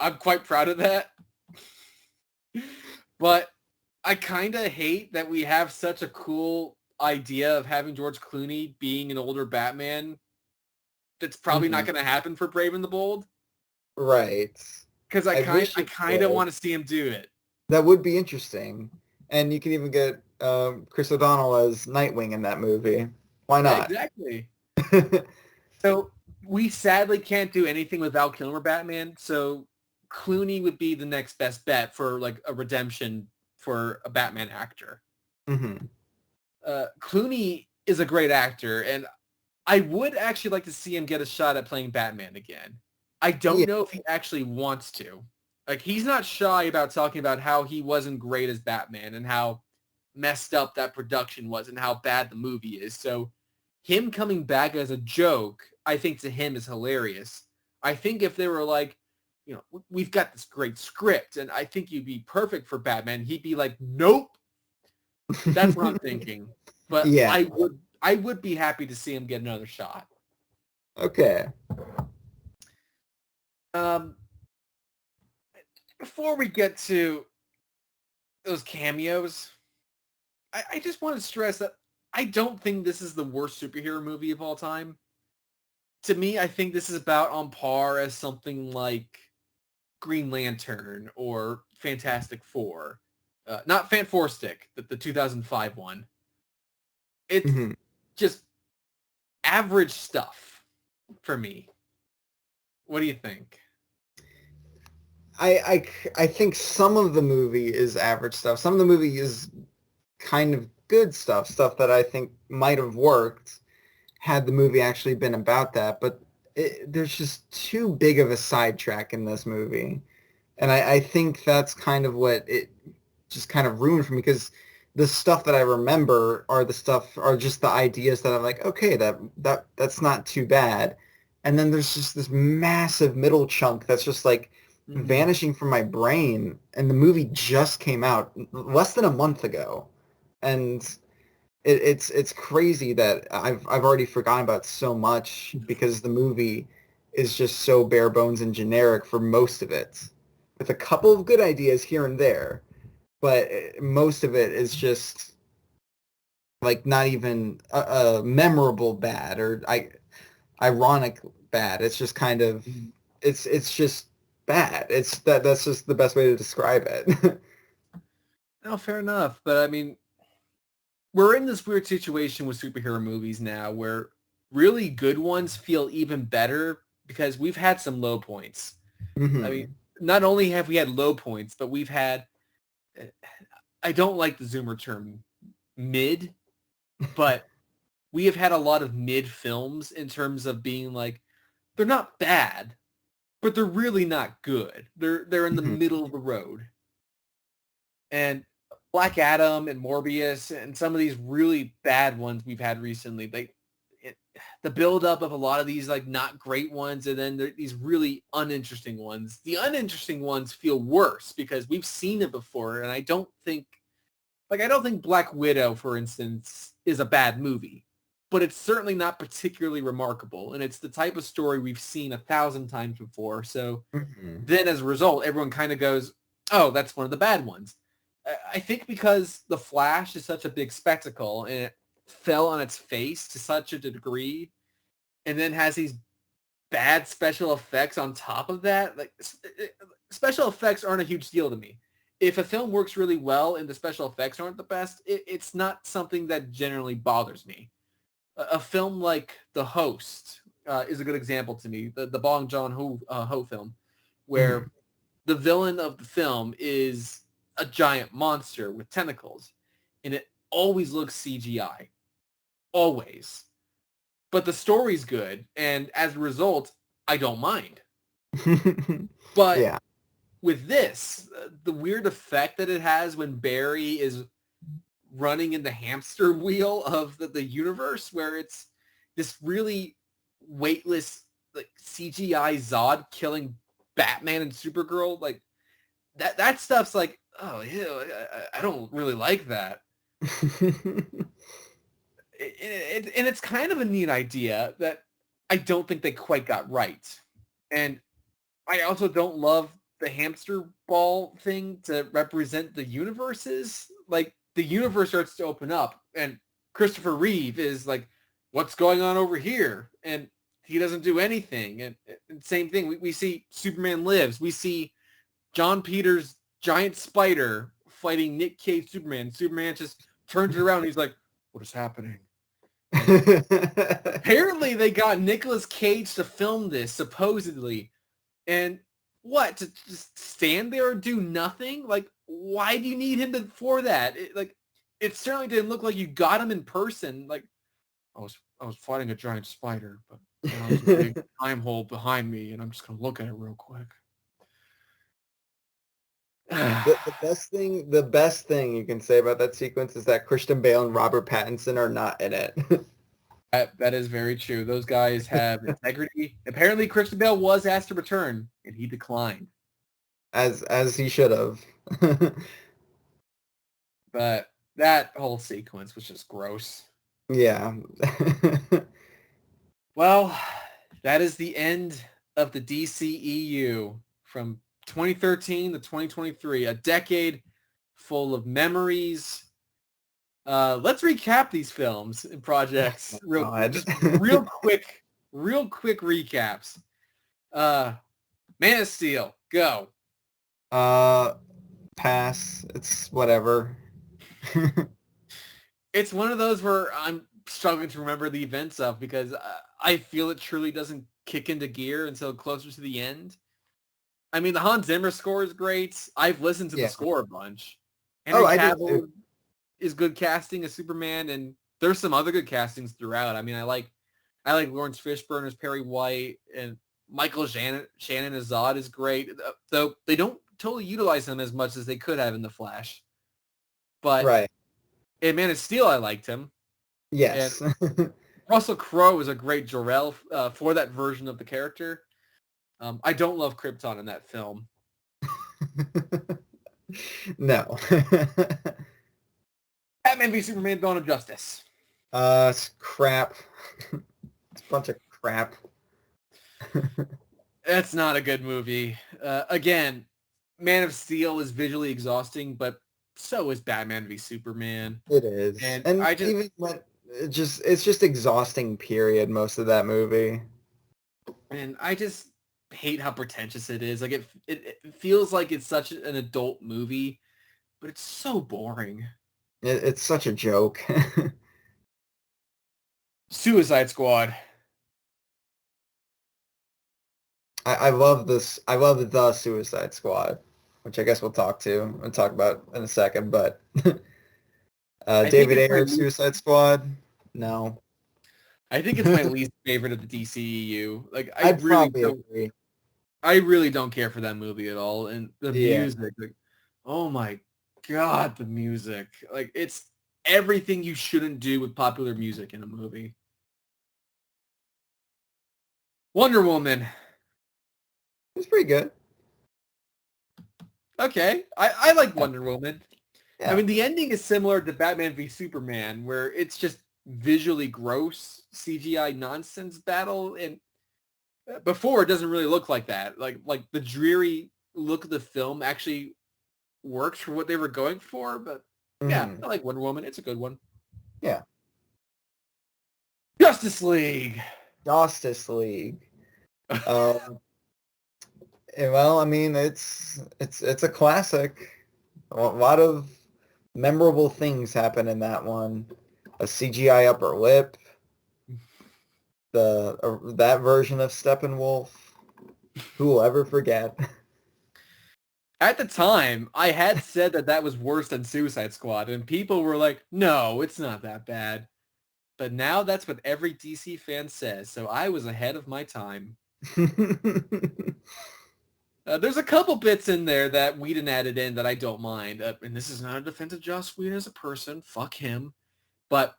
I'm quite proud of that. But I kind of hate that we have such a cool idea of having George Clooney being an older Batman. That's probably not Mhm. going to happen for Brave and the Bold. Right. Because I wish I it kind of would. want to see him do it. That would be interesting. And you can even get Chris O'Donnell as Nightwing in that movie. Why Yeah, not? exactly. So we sadly can't do anything with Val Kilmer Batman. So Clooney would be the next best bet for like a redemption for a Batman actor. hmm Clooney is a great actor, and I would actually like to see him get a shot at playing Batman again. I don't Yeah. know if he actually wants to. Like, he's not shy about talking about how he wasn't great as Batman and how messed up that production was and how bad the movie is. So him coming back as a joke, I think to him is hilarious. I think if they were like, you know, we've got this great script and I think you'd be perfect for Batman, he'd be like, nope. That's what I'm thinking. But Yeah. I would be happy to see him get another shot. Okay. Um, before we get to those cameos, I just want to stress that I don't think this is the worst superhero movie of all time. To me, I think this is about on par as something like Green Lantern or Fantastic Four. Not Fan Four Stick, the 2005 one. It's hmm just average stuff for me. What do you think? I think some of the movie is average stuff. Some of the movie is kind of good stuff, stuff that I think might have worked had the movie actually been about that. But there's just too big of a sidetrack in this movie. And I think that's kind of what it just kind of ruined for me because the stuff that I remember are just the ideas that I'm like, okay, that's not too bad. And then there's just this massive middle chunk that's just like Mm-hmm. vanishing from my brain. And the movie just came out less than a month ago. And it's crazy that I've already forgotten about so much because the movie is just so bare bones and generic for most of it, with a couple of good ideas here and there, but most of it is just like not even a memorable bad or ironic bad. It's just kind of it's just bad. That's just the best way to describe it. No, fair enough. But I mean, we're in this weird situation with superhero movies now where really good ones feel even better because we've had some low points. I mean, hmm not only have we had low points, but we've had, I don't like the Zoomer term mid, but we have had a lot of mid films in terms of being like, they're not bad, but they're really not good. They're in the hmm middle of the road. And Black Adam and Morbius and some of these really bad ones we've had recently, the buildup of a lot of these like not great ones, and then these really uninteresting ones. The uninteresting ones feel worse because we've seen it before, and I don't think Black Widow, for instance, is a bad movie. but it's certainly not particularly remarkable. And it's the type of story we've seen 1,000 times before. So then as a result, everyone kind of goes, oh, that's one of the bad ones. I think because The Flash is such a big spectacle and it fell on its face to such a degree and then has these bad special effects on top of that. Like, special effects aren't a huge deal to me. If a film works really well and the special effects aren't the best, it's not something that generally bothers me. A film like The Host is a good example to me, the Bong Joon-ho film, where the villain of the film is a giant monster with tentacles, and it always looks CGI. Always. But the story's good, and as a result, I don't mind. But yeah. with this, the weird effect that it has when Barry is running in the hamster wheel of the universe, where it's this really weightless, like CGI Zod killing Batman and Supergirl, like that stuff's like, oh yeah, I don't really like that. And it's kind of a neat idea that I don't think they quite got right. And I also don't love the hamster ball thing to represent the universes. Like, the universe starts to open up, and Christopher Reeve is like, what's going on over here? And he doesn't do anything. And same thing, we see Superman Lives. We see John Peters' giant spider fighting Nick Cage Superman. Superman just turns around and he's like, what is happening? Apparently they got Nicolas Cage to film this, supposedly. And what, to just stand there and do nothing? Like, why do you need him for that? It certainly didn't look like you got him in person. Like, I was fighting a giant spider, but there's a big time hole behind me, and I'm just gonna look at it real quick. The best thing you can say about that sequence is that Christian Bale and Robert Pattinson are not in it. That is very true. Those guys have integrity. Apparently, Christian Bale was asked to return, and he declined. As he should have. But that whole sequence was just gross. Yeah. Well, that is the end of the DCEU from 2013 to 2023, a decade full of memories. Let's recap these films and projects real quick recaps. Man of Steel, go. Pass. It's whatever. It's one of those where I'm struggling to remember the events of, because I feel it truly doesn't kick into gear until closer to the end. I mean, the Hans Zimmer score is great. I've listened to the score a bunch. Henry Cavill is good casting as Superman, and there's some other good castings throughout. I mean, I like Lawrence Fishburne as Perry White, and Michael Shannon as Zod is great. Though they don't totally utilize him as much as they could have in The Flash. But in Man of Steel, I liked him. Yes. And Russell Crowe is a great Jor-El for that version of the character. I don't love Krypton in that film. No. Batman v Superman: Dawn of Justice. It's crap. It's a bunch of crap. That's not a good movie. Again, Man of Steel is visually exhausting, but so is Batman v Superman. It is. And I just even when it's just exhausting, period, most of that movie. And I just hate how pretentious it is. Like, it feels like it's such an adult movie, but it's so boring. It's such a joke. Suicide Squad. I love this. I love the Suicide Squad, which I guess we'll talk about in a second. But David Ayer's Suicide Squad, no. I think it's my least favorite of the DCEU. Like, agree. I really don't care for that movie at all. And the music, like, oh my God, the music. Like, it's everything you shouldn't do with popular music in a movie. Wonder Woman. It's pretty good. Okay. I like Wonder Woman. Yeah. I mean, the ending is similar to Batman v Superman, where it's just visually gross CGI nonsense battle, and before it doesn't really look like that. Like the dreary look of the film actually works for what they were going for. But yeah, I like Wonder Woman. It's a good one. Yeah. Justice League. Justice League. Well, I mean, it's a classic. A lot of memorable things happen in that one. A CGI upper lip. That version of Steppenwolf. Who will ever forget? At the time, I had said that was worse than Suicide Squad, and people were like, no, it's not that bad. But now that's what every DC fan says, so I was ahead of my time. There's a couple bits in there that Whedon added in that I don't mind, and this is not a defense of Joss Whedon as a person, fuck him, but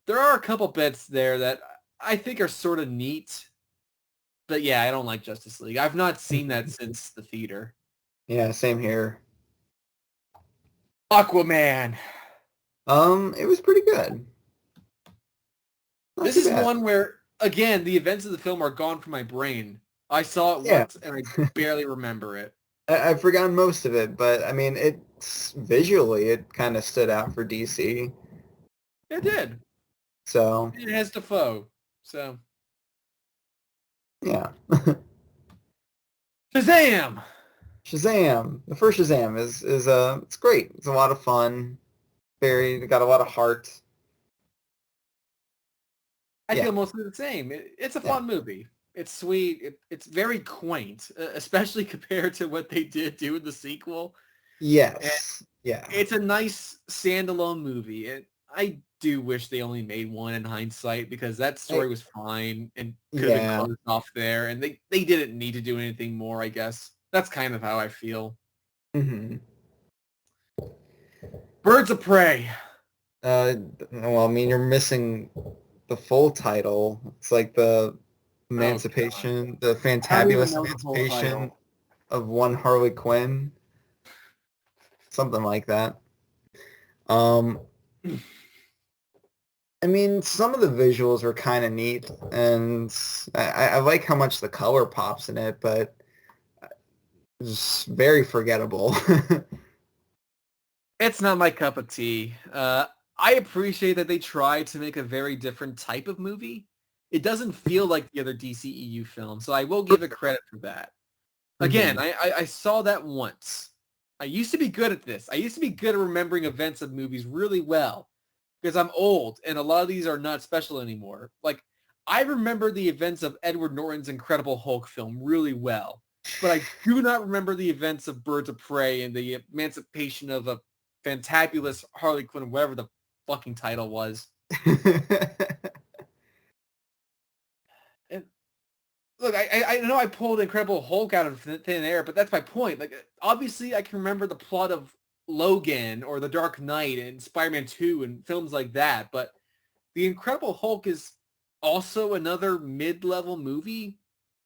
there are a couple bits there that I think are sort of neat. But yeah, I don't like Justice League. I've not seen that since the theater. Yeah, same here. Aquaman. It was pretty good. This is one where, again, the events of the film are gone from my brain. I saw it once and I barely remember it. I've forgotten most of it, but I mean, it's visually, it kind of stood out for DC. It did. So it has Defoe. So yeah. Shazam! Shazam! The first Shazam is it's great. It's a lot of fun. Got a lot of heart. I feel mostly the same. It's a fun movie. It's sweet. It's very quaint, especially compared to what they did do in the sequel. Yes. It's a nice standalone movie. I do wish they only made one in hindsight, because that story was fine and could have been closed off there, and they didn't need to do anything more, I guess. That's kind of how I feel. Mm-hmm. Birds of Prey. Well, I mean, you're missing the full title. It's like the Emancipation, the Fantabulous Emancipation of one Harley Quinn. Something like that. I mean, some of the visuals were kind of neat, and I like how much the color pops in it, but it's very forgettable. It's not my cup of tea. I appreciate that they tried to make a very different type of movie. It doesn't feel like the other DCEU films, so I will give it credit for that. Again, I saw that once. I used to be good at this. I used to be good at remembering events of movies really well, because I'm old, and a lot of these are not special anymore. Like, I remember the events of Edward Norton's Incredible Hulk film really well, but I do not remember the events of Birds of Prey and the emancipation of a fantabulous Harley Quinn, whatever the fucking title was. And look, I know I pulled Incredible Hulk out of thin air, but that's my point. Like, obviously, I can remember the plot of Logan or The Dark Knight and Spider-Man 2 and films like that, but The Incredible Hulk is also another mid-level movie,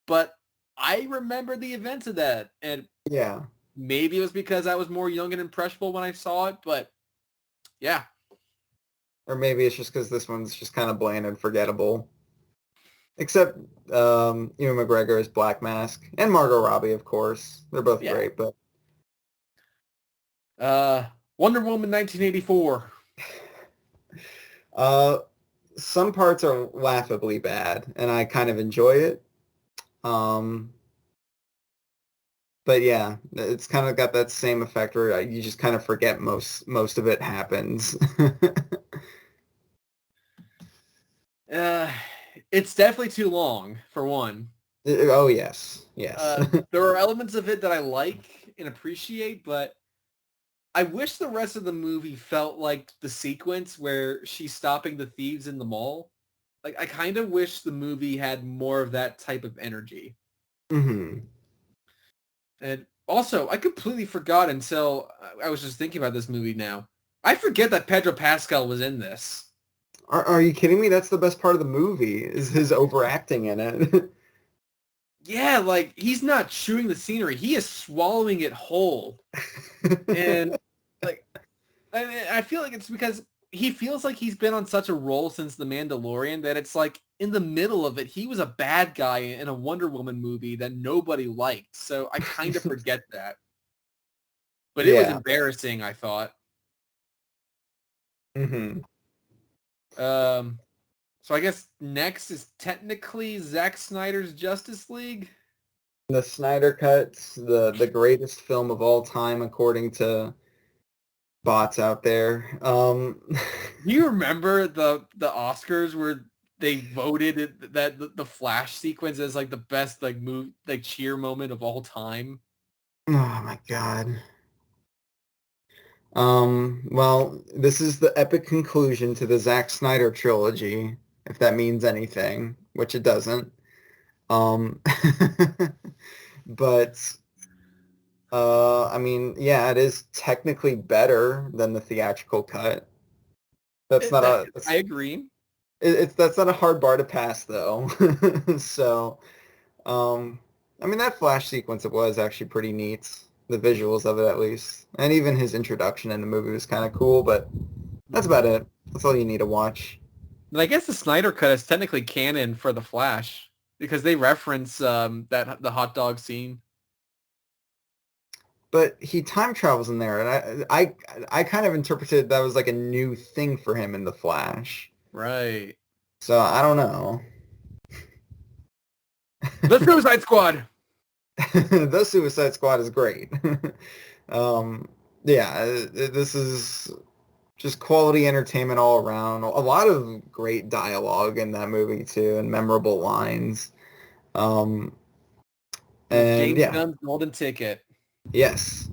but I remember the events of that, and maybe it was because I was more young and impressionable when I saw it, but yeah. Or maybe it's just because this one's just kind of bland and forgettable. Except Ewan McGregor as Black Mask, and Margot Robbie, of course. They're both great, but... Wonder Woman 1984. Some parts are laughably bad, and I kind of enjoy it. But yeah, it's kind of got that same effect where you just kind of forget most of it happens. It's definitely too long, for one. Oh, yes. There are elements of it that I like and appreciate, but I wish the rest of the movie felt like the sequence where she's stopping the thieves in the mall. Like, I kind of wish the movie had more of that type of energy. Mm-hmm. And also, I completely forgot until I was just thinking about this movie now. I forget that Pedro Pascal was in this. Are you kidding me? That's the best part of the movie, is his overacting in it. Yeah, like, he's not chewing the scenery. He is swallowing it whole. And, like, I feel like it's because he feels like he's been on such a roll since The Mandalorian that it's like in the middle of it, he was a bad guy in a Wonder Woman movie that nobody liked. So I kind of forget that. But it was embarrassing, I thought. Mm-hmm. So I guess next is technically Zack Snyder's Justice League. The Snyder Cut's the greatest film of all time, according to bots out there. Do you remember the Oscars where they voted that the Flash sequence as like the best like cheer moment of all time? Oh my God. Well, this is the epic conclusion to the Zack Snyder trilogy, if that means anything, which it doesn't. But I mean, yeah, it is technically better than the theatrical cut. I agree. That's not a hard bar to pass though. So, I mean, that Flash sequence, it was actually pretty neat. The visuals of it, at least. And even his introduction in the movie was kind of cool, but that's about it. That's all you need to watch. But I guess the Snyder Cut is technically canon for the Flash because they reference the hot dog scene. But he time travels in there, and I kind of interpreted that was like a new thing for him in the Flash. Right. So I don't know. The Suicide Squad. The Suicide Squad is great. Yeah, this is just quality entertainment all around. A lot of great dialogue in that movie too, and memorable lines. And James Gunn's golden ticket. Yes.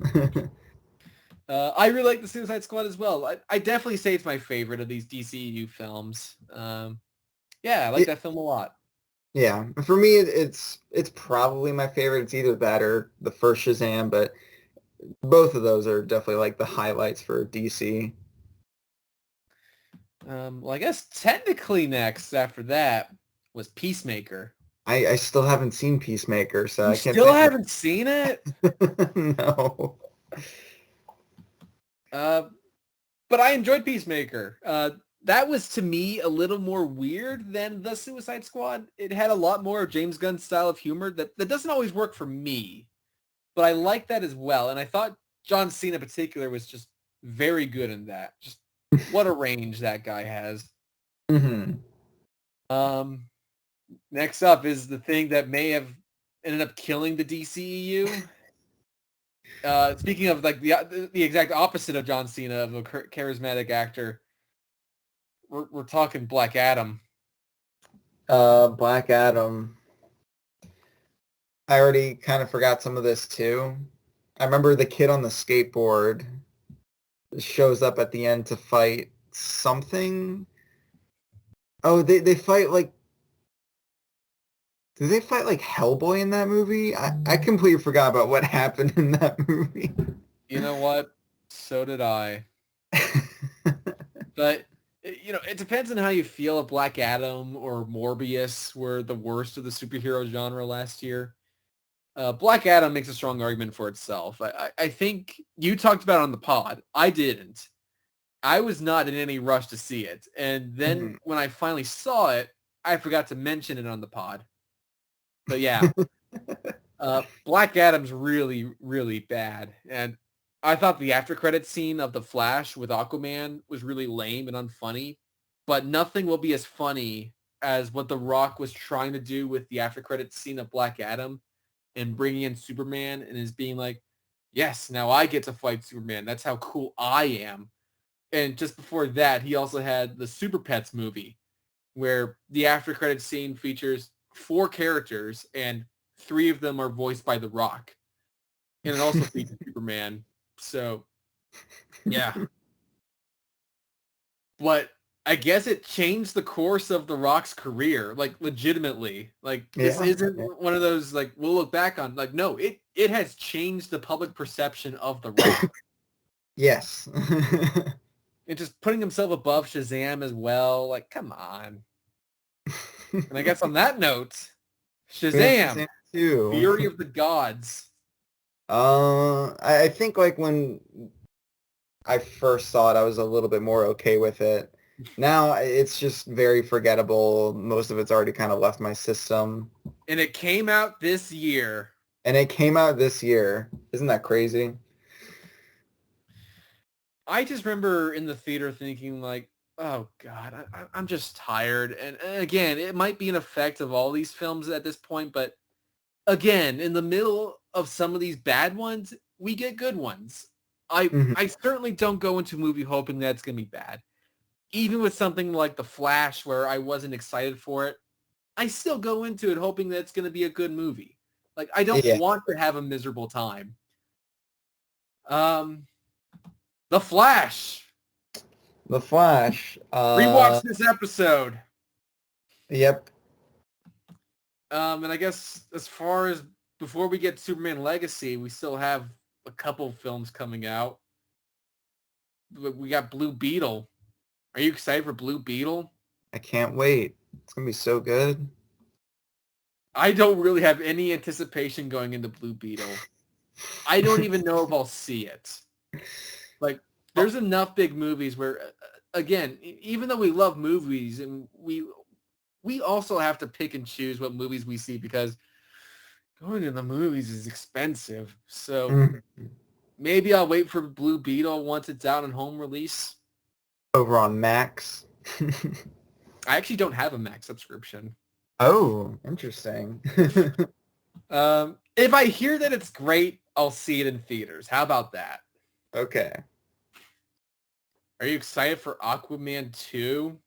I really like the Suicide Squad as well. I definitely say it's my favorite of these DCEU films. Yeah, I like that film a lot. Yeah, for me, it's probably my favorite. It's either that or the first Shazam, but both of those are definitely like the highlights for DC. Well, I guess technically next after that was Peacemaker. I still haven't seen Peacemaker, so You I can't. Still haven't seen it? No. But I enjoyed Peacemaker. That was to me a little more weird than the Suicide Squad. It had a lot more of James Gunn's style of humor that doesn't always work for me, but I like that as well. And I thought John Cena in particular was just very good in that. Just what a range that guy has. Mm-hmm. Next up is the thing that may have ended up killing the DCEU. Speaking of like the exact opposite of John Cena, of a charismatic actor, we're talking Black Adam. Black Adam. I already kind of forgot some of this too. I remember the kid on the skateboard shows up at the end to fight something. Oh, they fight like... Do they fight like Hellboy in that movie? I completely forgot about what happened in that movie. You know what? So did I. But, you know, it depends on how you feel if Black Adam or Morbius were the worst of the superhero genre last year. Black Adam makes a strong argument for itself. I think you talked about it on the pod. I didn't. I was not in any rush to see it. And then when I finally saw it, I forgot to mention it on the pod. But yeah, Black Adam's really, really bad. And I thought the after credits scene of The Flash with Aquaman was really lame and unfunny. But nothing will be as funny as what The Rock was trying to do with the after credits scene of Black Adam and bringing in Superman and is being like, yes, now I get to fight Superman. That's how cool I am. And just before that, he also had the Super Pets movie where the after credits scene features 4 characters and 3 of them are voiced by The Rock. And it also features Superman. So, yeah. But I guess it changed the course of The Rock's career, like legitimately. Like this isn't one of those like we'll look back on. Like no, it has changed the public perception of The Rock. Yes. And just putting himself above Shazam as well. Like come on. And I guess on that note, Shazam, Fury of the Gods. I think like when I first saw it, I was a little bit more okay with it. Now it's just very forgettable. Most of it's already kind of left my system. And it came out this year. And it came out this year. Isn't that crazy? I just remember in the theater thinking like, oh God, I'm just tired. And again, it might be an effect of all these films at this point, but again, in the middle of some of these bad ones, we get good ones. Mhm. I certainly don't go into a movie hoping that it's going to be bad. Even with something like The Flash, where I wasn't excited for it, I still go into it hoping that it's going to be a good movie. Like, I don't Yeah. want to have a miserable time. The Flash. The Flash. Rewatch this episode. Yep. And I guess as far as before we get Superman Legacy, we still have a couple films coming out. We got Blue Beetle. Are you excited for Blue Beetle? I can't wait. It's going to be so good. I don't really have any anticipation going into Blue Beetle. I don't even know if I'll see it. Like, there's enough big movies where, again, even though we love movies, and we also have to pick and choose what movies we see because going to the movies is expensive. So maybe I'll wait for Blue Beetle once it's out on home release. Over on Max. I actually don't have a Max subscription. Oh, interesting. If I hear that it's great, I'll see it in theaters. How about that? Okay. Are you excited for Aquaman 2?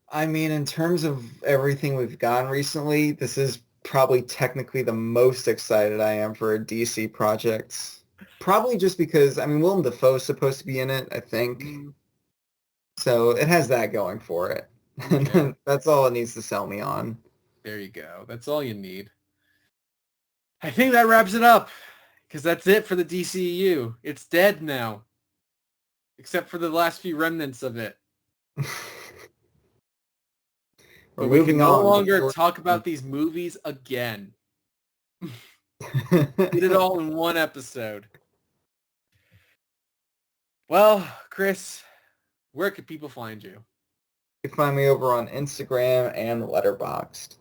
I mean, in terms of everything we've gotten recently, this is probably technically the most excited I am for a DC project. Probably just because, I mean, Willem Dafoe's supposed to be in it, I think. So it has that going for it. Okay. That's all it needs to sell me on. There you go. That's all you need. I think that wraps it up because that's it for the DCEU. It's dead now, except for the last few remnants of it. But we can no longer talk about these movies again. Did it all in one episode. Well, Chris, where can people find you? You can find me over on Instagram and Letterboxd.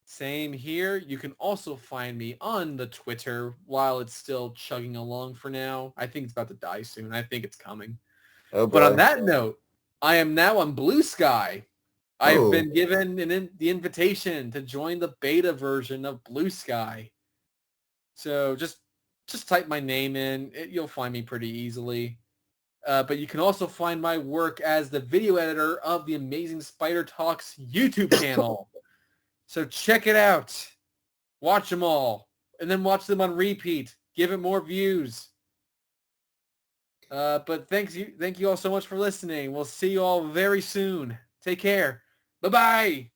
Same here. You can also find me on the Twitter while it's still chugging along for now. I think it's about to die soon. I think it's coming. Oh, boy. But on that note, I am now on Blue Sky. I've been given the invitation to join the beta version of Blue Sky. So just type my name in. You'll find me pretty easily. But you can also find my work as the video editor of the Amazing Spider Talks YouTube channel. So check it out. Watch them all. And then watch them on repeat. Give it more views. But thank you all so much for listening. We'll see you all very soon. Take care. Bye-bye.